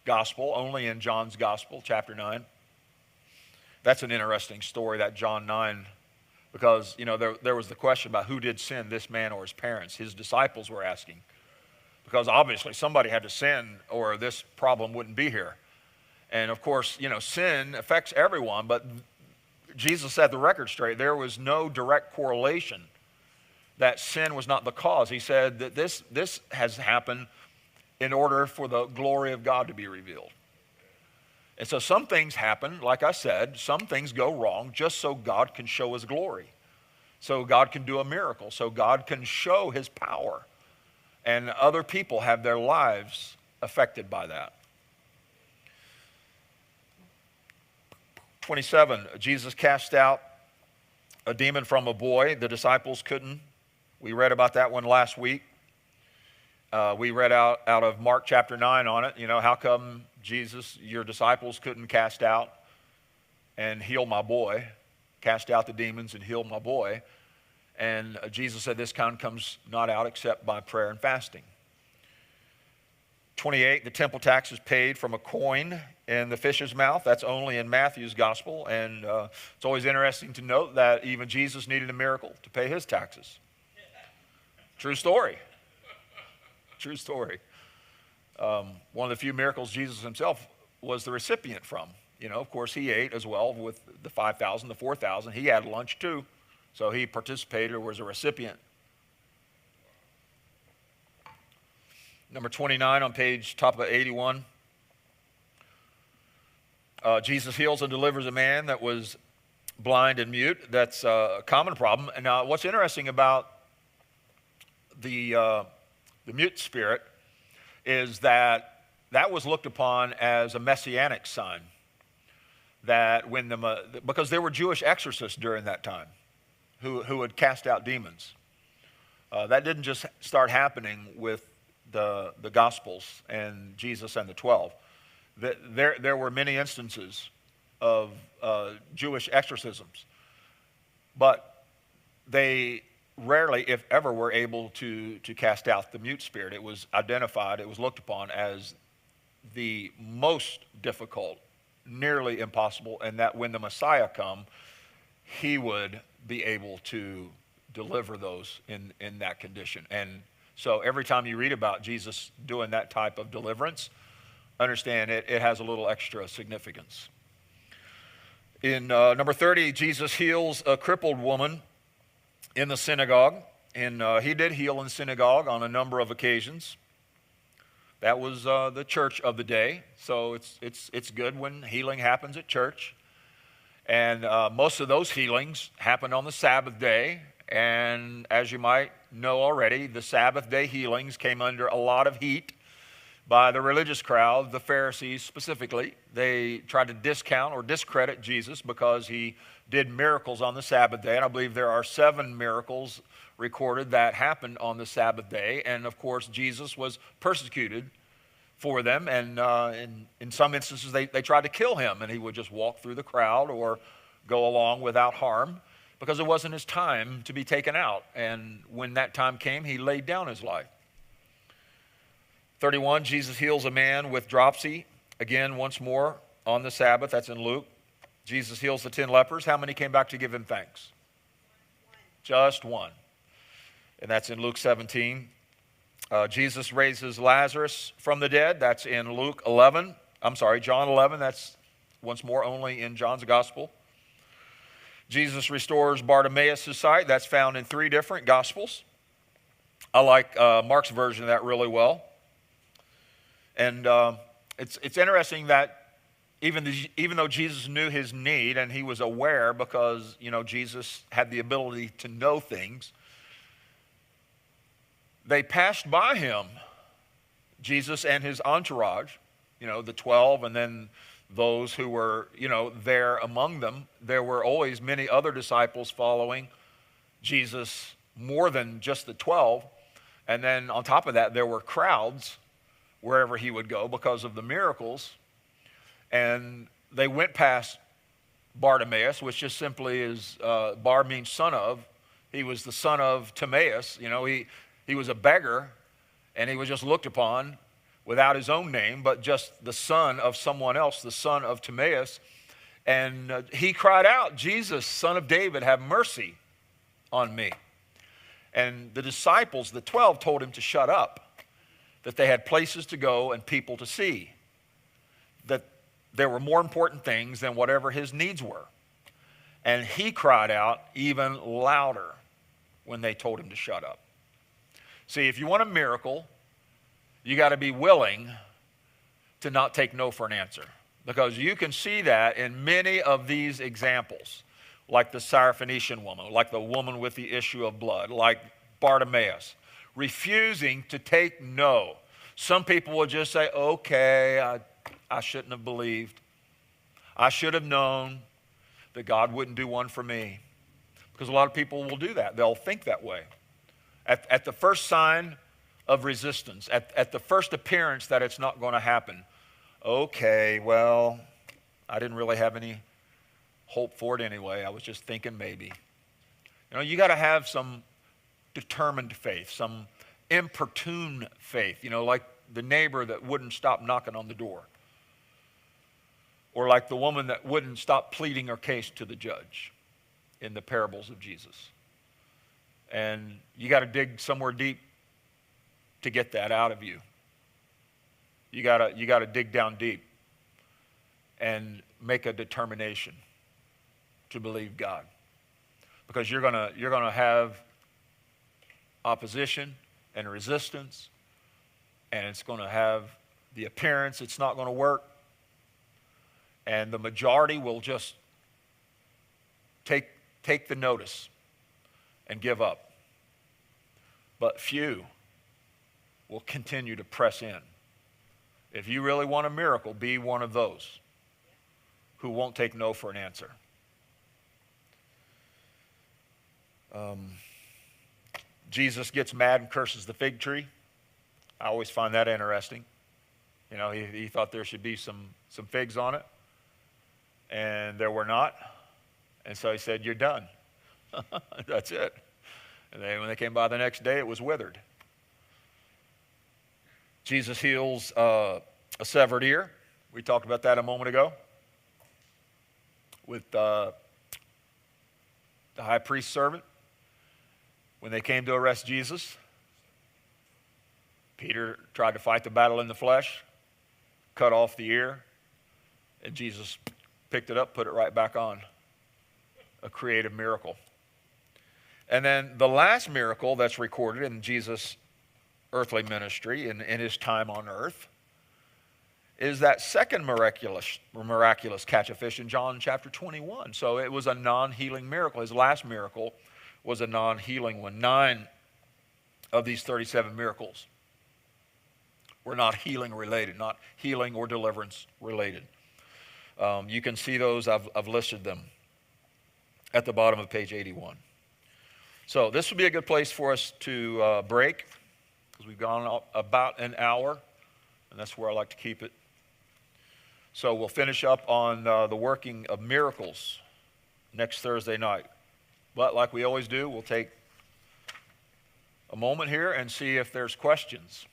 gospel, only in John's gospel, chapter 9. That's an interesting story, that John 9, because, you know, there was the question about who did sin, this man or his parents. His disciples were asking, because obviously somebody had to sin or this problem wouldn't be here. And of course, you know, sin affects everyone, but Jesus set the record straight. There was no direct correlation that sin was not the cause. He said that this has happened in order for the glory of God to be revealed. And so some things happen, like I said, some things go wrong just so God can show his glory. So God can do a miracle. So God can show his power. And other people have their lives affected by that. 27, Jesus cast out a demon from a boy. The disciples couldn't. We read about that one last week. We read out of Mark chapter 9 on it. You know, how come Jesus, your disciples couldn't cast out and heal my boy, cast out the demons and heal my boy? And Jesus said this kind comes not out except by prayer and fasting. 28, the temple tax is paid from a coin in the fish's mouth. That's only in Matthew's gospel. And it's always interesting to note that even Jesus needed a miracle to pay his taxes. True story. True story. One of the few miracles Jesus himself was the recipient from. You know, of course, he ate as well with the 5,000, the 4,000. He had lunch too. So he participated or was a recipient. Number 29 on page top of 81. Jesus heals and delivers a man that was blind and mute. That's a common problem. And now what's interesting about the mute spirit is that was looked upon as a messianic sign. That when because there were Jewish exorcists during that time who would cast out demons. That didn't just start happening with the Gospels and Jesus and the 12. There were many instances of Jewish exorcisms, but they rarely, if ever, were able to cast out the mute spirit. It was identified, it was looked upon as the most difficult, nearly impossible, and that when the Messiah come, he would be able to deliver those in that condition. And so every time you read about Jesus doing that type of deliverance, understand it has a little extra significance. In number 30, Jesus heals a crippled woman in the synagogue. And he did heal in synagogue on a number of occasions. That was the church of the day. So it's good when healing happens at church. And most of those healings happened on the Sabbath day. And as you might know already, the Sabbath day healings came under a lot of heat by the religious crowd, the Pharisees specifically. They tried to discount or discredit Jesus because he did miracles on the Sabbath day. And I believe there are 7 miracles recorded that happened on the Sabbath day. And of course, Jesus was persecuted for them. And in some instances, they tried to kill him. And he would just walk through the crowd or go along without harm, because it wasn't his time to be taken out. And when that time came, he laid down his life. 31, Jesus heals a man with dropsy, again, once more on the Sabbath. That's in Luke. Jesus heals the 10 lepers. How many came back to give him thanks? Just one. And that's in Luke 17. Jesus raises Lazarus from the dead. That's in John 11. That's once more only in John's gospel. Jesus restores Bartimaeus' sight. That's found in 3 different gospels. I like Mark's version of that really well. And it's interesting that even though Jesus knew his need and he was aware, because, Jesus had the ability to know things, they passed by him, Jesus and his entourage, the 12, and then those who were, there among them. There were always many other disciples following Jesus, more than just the 12. And then on top of that, there were crowds wherever he would go because of the miracles. And they went past Bartimaeus, which just simply is, Bar means son of. He was the son of Timaeus. He was a beggar, and he was just looked upon without his own name, but just the son of someone else, the son of Timaeus. And he cried out, "Jesus, son of David, have mercy on me." And the disciples, the 12, told him to shut up, that they had places to go and people to see, that there were more important things than whatever his needs were. And he cried out even louder when they told him to shut up. See, if you want a miracle, you got to be willing to not take no for an answer, because you can see that in many of these examples, like the Syrophoenician woman, like the woman with the issue of blood, like Bartimaeus, refusing to take no. Some people will just say, "Okay, I shouldn't have believed. I should have known that God wouldn't do one for me." Because a lot of people will do that. They'll think that way. At the first sign of resistance, at the first appearance that it's not going to happen, "Okay, well, I didn't really have any hope for it anyway. I was just thinking maybe." You got to have some determined faith, some importune faith, like the neighbor that wouldn't stop knocking on the door, or like the woman that wouldn't stop pleading her case to the judge in the parables of Jesus. And you got to dig somewhere deep to get that out of you. You got to dig down deep and make a determination to believe God, because you're gonna have opposition and resistance, and it's going to have the appearance it's not going to work, and the majority will just take the notice and give up. But few will continue to press in. If you really want a miracle, be one of those who won't take no for an answer. Jesus gets mad and curses the fig tree. I always find that interesting. He thought there should be some figs on it, and there were not. And so he said, "You're done." That's it. And then when they came by the next day, it was withered. Jesus heals a severed ear. We talked about that a moment ago with the high priest's servant. When they came to arrest Jesus, Peter tried to fight the battle in the flesh, cut off the ear, and Jesus picked it up, put it right back on. A creative miracle. And then the last miracle that's recorded in Jesus' earthly ministry, in his time on earth, is that second miraculous catch of fish in John chapter 21. So it was a non-healing miracle. His last miracle was a non-healing one. 9 of these 37 miracles were not healing related, not healing or deliverance related. You can see those. I've listed them at the bottom of page 81. So this would be a good place for us to break, because we've gone about an hour, and that's where I like to keep it. So we'll finish up on the working of miracles next Thursday night. But like we always do, we'll take a moment here and see if there's questions.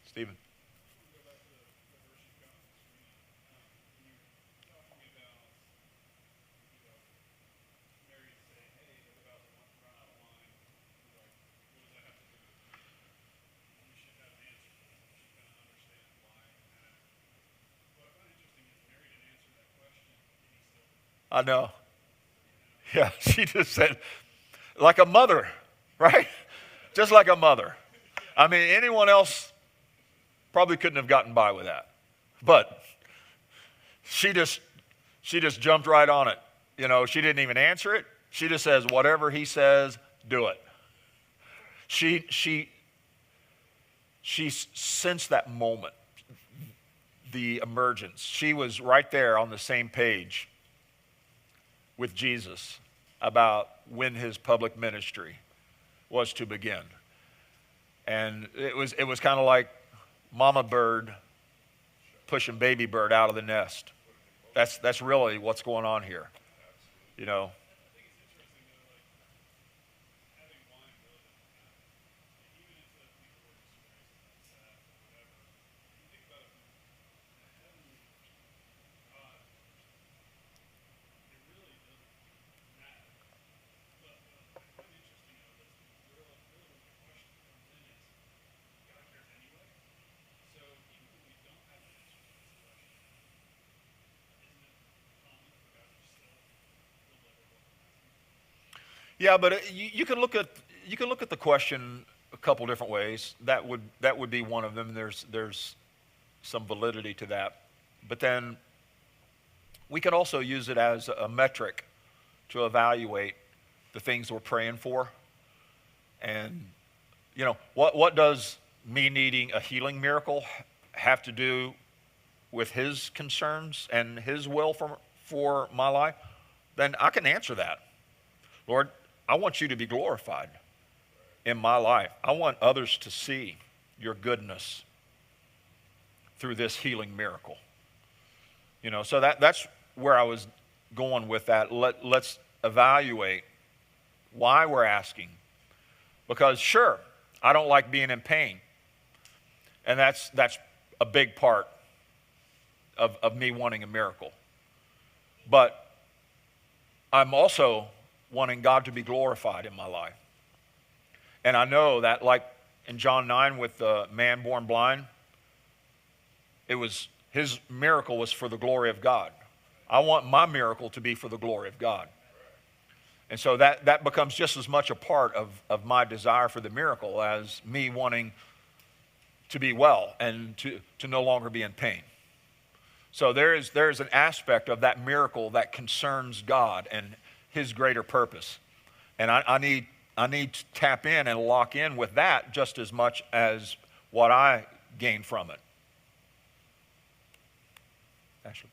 Stephen. Go back to the verse you got this week. You talking about I know. Yeah, she just said, like a mother, right? Just like a mother. I mean, anyone else probably couldn't have gotten by with that. But she just jumped right on it. You know, she didn't even answer it. She just says, whatever he says, do it. She sensed that moment, the emergence. She was right there on the same page with Jesus about when his public ministry was to begin. And it was kind of like mama bird pushing baby bird out of the nest. That's really what's going on here. You know. Yeah, but you can look at the question a couple different ways. That would be one of them. There's some validity to that, but then we could also use it as a metric to evaluate the things we're praying for. And you know, what does me needing a healing miracle have to do with his concerns and his will for my life? Then I can answer that. Lord, I want you to be glorified in my life. I want others to see your goodness through this healing miracle. You know, so that's where I was going with that. Let's evaluate why we're asking. Because sure, I don't like being in pain. And that's a big part of me wanting a miracle. But I'm also wanting God to be glorified in my life. And I know that, like in John 9 with the man born blind, it was his miracle was for the glory of God. I want my miracle to be for the glory of God. And so that becomes just as much a part of my desire for the miracle as me wanting to be well and to no longer be in pain. So there is an aspect of that miracle that concerns God and his greater purpose. And I need to tap in and lock in with that just as much as what I gain from it. Ashley.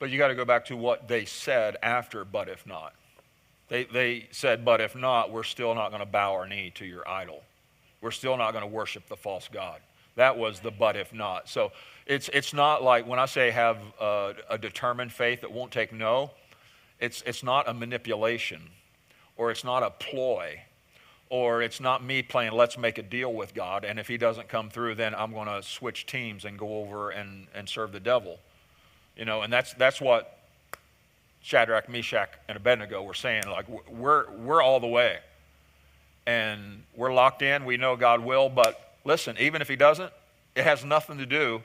But you got to go back to what they said after, but if not. They said, but if not, we're still not going to bow our knee to your idol. We're still not going to worship the false god. That was the but if not. So it's not like when I say have a determined faith that won't take no, it's not a manipulation, or it's not a ploy, or it's not me playing let's make a deal with God, and if he doesn't come through, then I'm going to switch teams and go over and serve the devil. You know, and that's what Shadrach, Meshach, and Abednego were saying. Like, we're all the way. And we're locked in. We know God will. But listen, even if he doesn't, it has nothing to do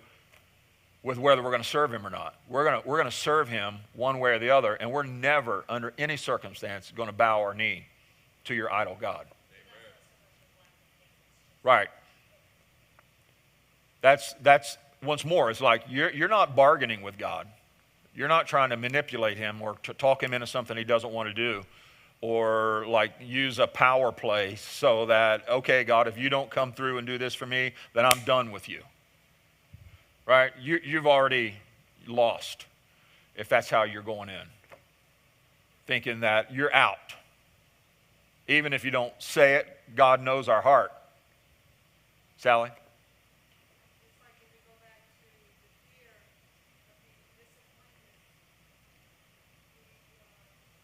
with whether we're going to serve him or not. We're going to serve him one way or the other. And we're never, under any circumstance, going to bow our knee to your idol God. Right. That's once more, it's like you're not bargaining with God. You're not trying to manipulate him or to talk him into something he doesn't want to do, or like use a power play so that, okay, God, if you don't come through and do this for me, then I'm done with you. Right? You've already lost if that's how you're going in, thinking that you're out. Even if you don't say it, God knows our heart. Sally?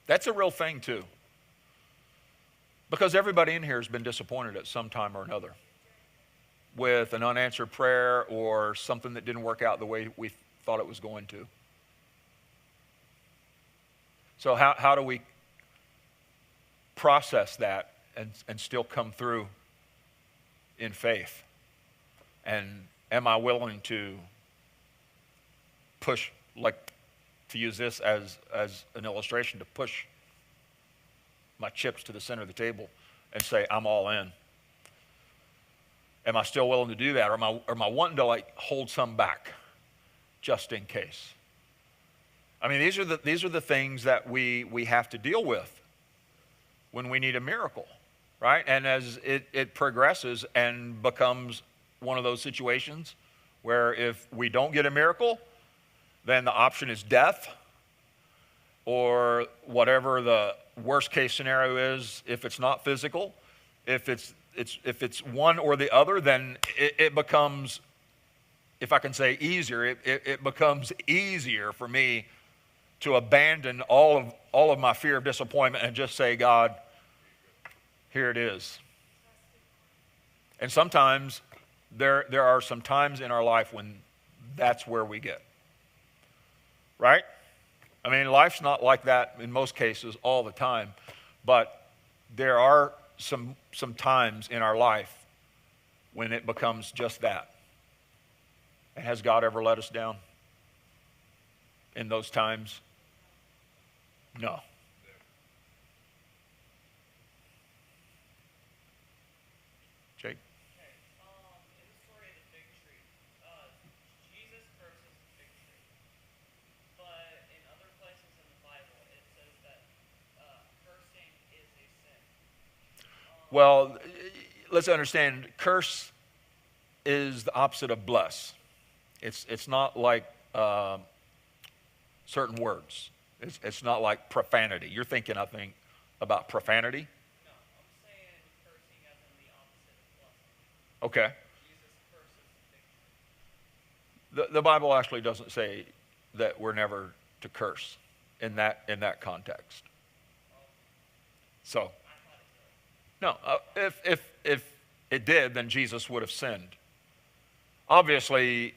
That's a real thing too. Because everybody in here has been disappointed at some time or another with an unanswered prayer or something that didn't work out the way we thought it was going to. So how do we process that and still come through in faith? And am I willing to push, like to use this as an illustration, to push my chips to the center of the table and say, I'm all in? Am I still willing to do that? Or am I wanting to like hold some back just in case? I mean, these are the things that we have to deal with when we need a miracle, right? And as it progresses and becomes one of those situations where if we don't get a miracle, then the option is death, or whatever the worst case scenario is. If it's not physical, if it's one or the other, then it becomes, if I can say easier, it becomes easier for me to abandon all of my fear of disappointment and just say, God, here it is. And sometimes there are some times in our life when that's where we get. Right? I mean, life's not like that in most cases all the time, but there are some times in our life when it becomes just that. And has God ever let us down in those times? No. Jake? In the story of the fig tree, Jesus curses the fig tree. But in other places in the Bible, it says that cursing is a sin. Well, let's understand, curse is the opposite of bless. It's not like certain words. It's not like profanity. You're thinking, I think, about profanity. No, I'm saying cursing as in the opposite of blessing. Okay. Jesus curses the fig tree. The Bible actually doesn't say that we're never to curse in that context. So, no, if it did, then Jesus would have sinned. Obviously,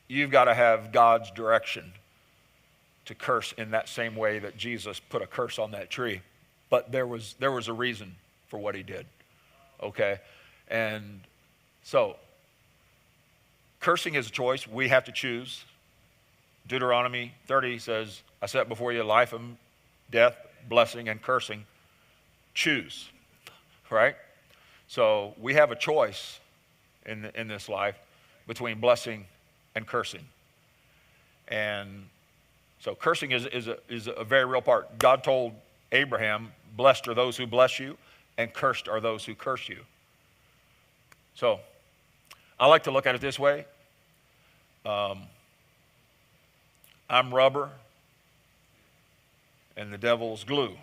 you've got to have God's direction to curse in that same way that Jesus put a curse on that tree. But there was a reason for what he did. Okay? And so, cursing is a choice. We have to choose. Deuteronomy 30 says, I set before you life and death, blessing and cursing. Choose. Right? So we have a choice in this life between blessing and cursing. And so cursing is a very real part. God told Abraham, blessed are those who bless you, and cursed are those who curse you. So I like to look at it this way. I'm rubber, and the devil's glue.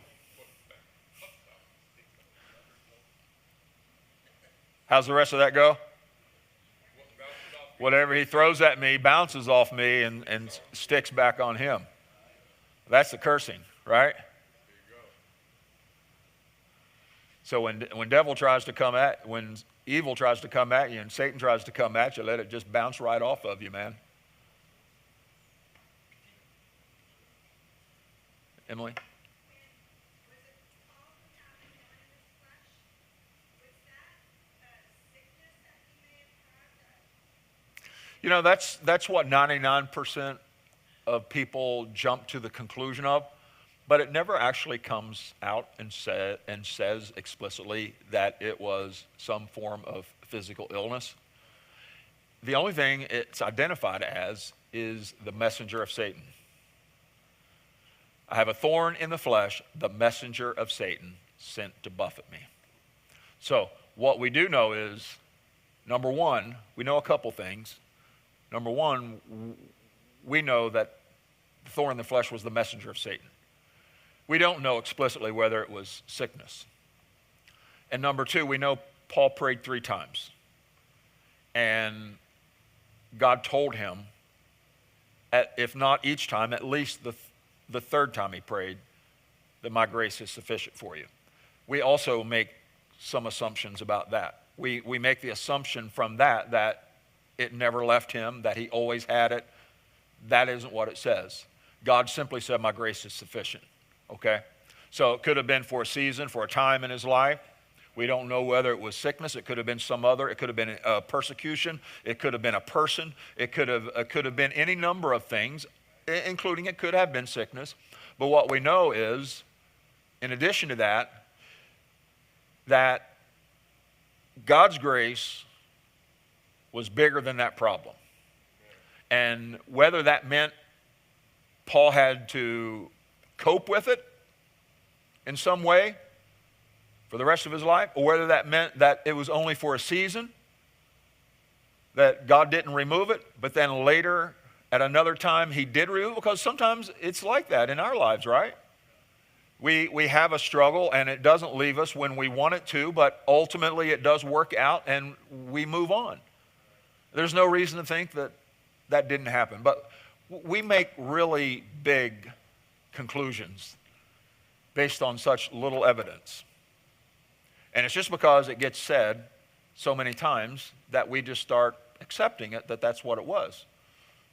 How's the rest of that go? Whatever he throws at me bounces off me and sticks back on him. That's the cursing, right? So when evil tries to come at you and Satan tries to come at you, let it just bounce right off of you, man. Emily? You know, that's what 99% of people jump to the conclusion of, but it never actually comes out and says explicitly that it was some form of physical illness. The only thing it's identified as is the messenger of Satan. I have a thorn in the flesh, the messenger of Satan sent to buffet me. So what we do know is, number one, we know a couple things. Number one, we know that the thorn in the flesh was the messenger of Satan. We don't know explicitly whether it was sickness. And number two, we know Paul prayed 3 times. And God told him, if not each time, at least the third time he prayed that my grace is sufficient for you. We also make some assumptions about that. We make the assumption from that it never left him, that he always had it. That isn't what it says. God simply said, my grace is sufficient, okay? So it could have been for a season, for a time in his life. We don't know whether it was sickness. It could have been some other. It could have been persecution. It could have been a person. It could have been any number of things, including it could have been sickness. But what we know is, in addition to that, that God's grace was bigger than that problem. And whether that meant Paul had to cope with it in some way for the rest of his life, or whether that meant that it was only for a season, that God didn't remove it, but then later at another time he did remove it, because sometimes it's like that in our lives, right? We have a struggle and it doesn't leave us when we want it to, but ultimately it does work out and we move on. There's no reason to think that that didn't happen. But we make really big conclusions based on such little evidence. And it's just because it gets said so many times that we just start accepting it, that that's what it was.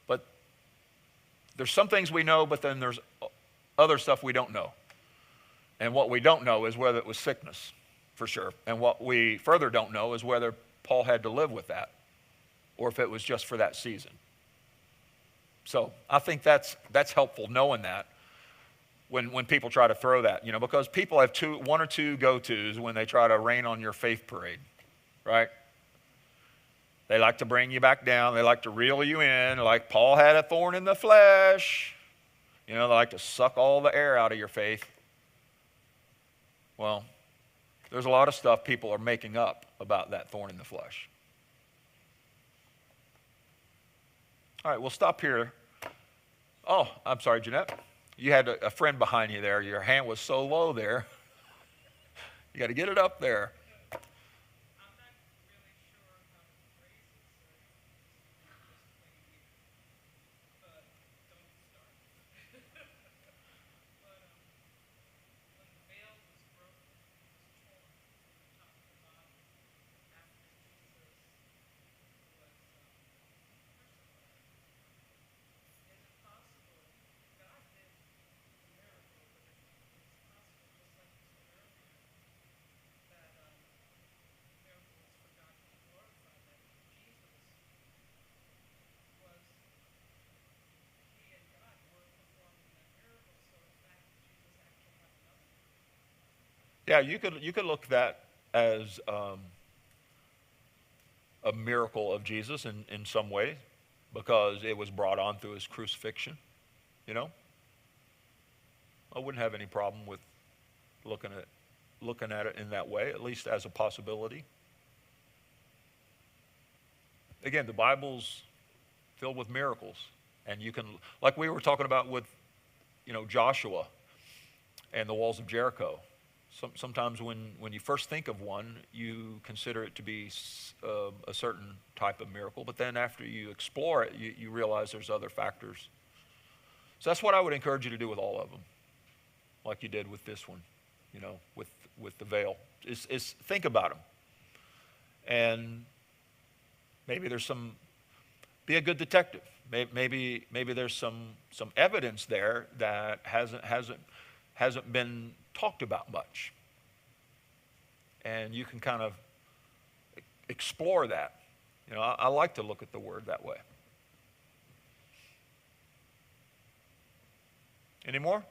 But there's some things we know, but then there's other stuff we don't know. And what we don't know is whether it was sickness, for sure. And what we further don't know is whether Paul had to live with that, or if it was just for that season. So I think that's helpful, knowing that when people try to throw that, because people have one or two go-tos when they try to rain on your faith parade, right? They like to bring you back down. They like to reel you in, like Paul had a thorn in the flesh. They like to suck all the air out of your faith. Well, there's a lot of stuff people are making up about that thorn in the flesh. All right, we'll stop here. Oh, I'm sorry, Jeanette. You had a friend behind you there. Your hand was so low there. You got to get it up there. Yeah, you could look at that as a miracle of Jesus in some ways, because it was brought on through his crucifixion. I wouldn't have any problem with looking at it in that way, at least as a possibility. Again, the Bible's filled with miracles, and you can, like we were talking about with Joshua and the walls of Jericho. Sometimes when you first think of one, you consider it to be a certain type of miracle, but then after you explore it, you realize there's other factors. So that's what I would encourage you to do with all of them, like you did with this one, with the veil. Is think about them. And maybe there's be a good detective. Maybe there's some evidence there that hasn't been talked about much. And you can kind of explore that. I like to look at the word that way. Any more?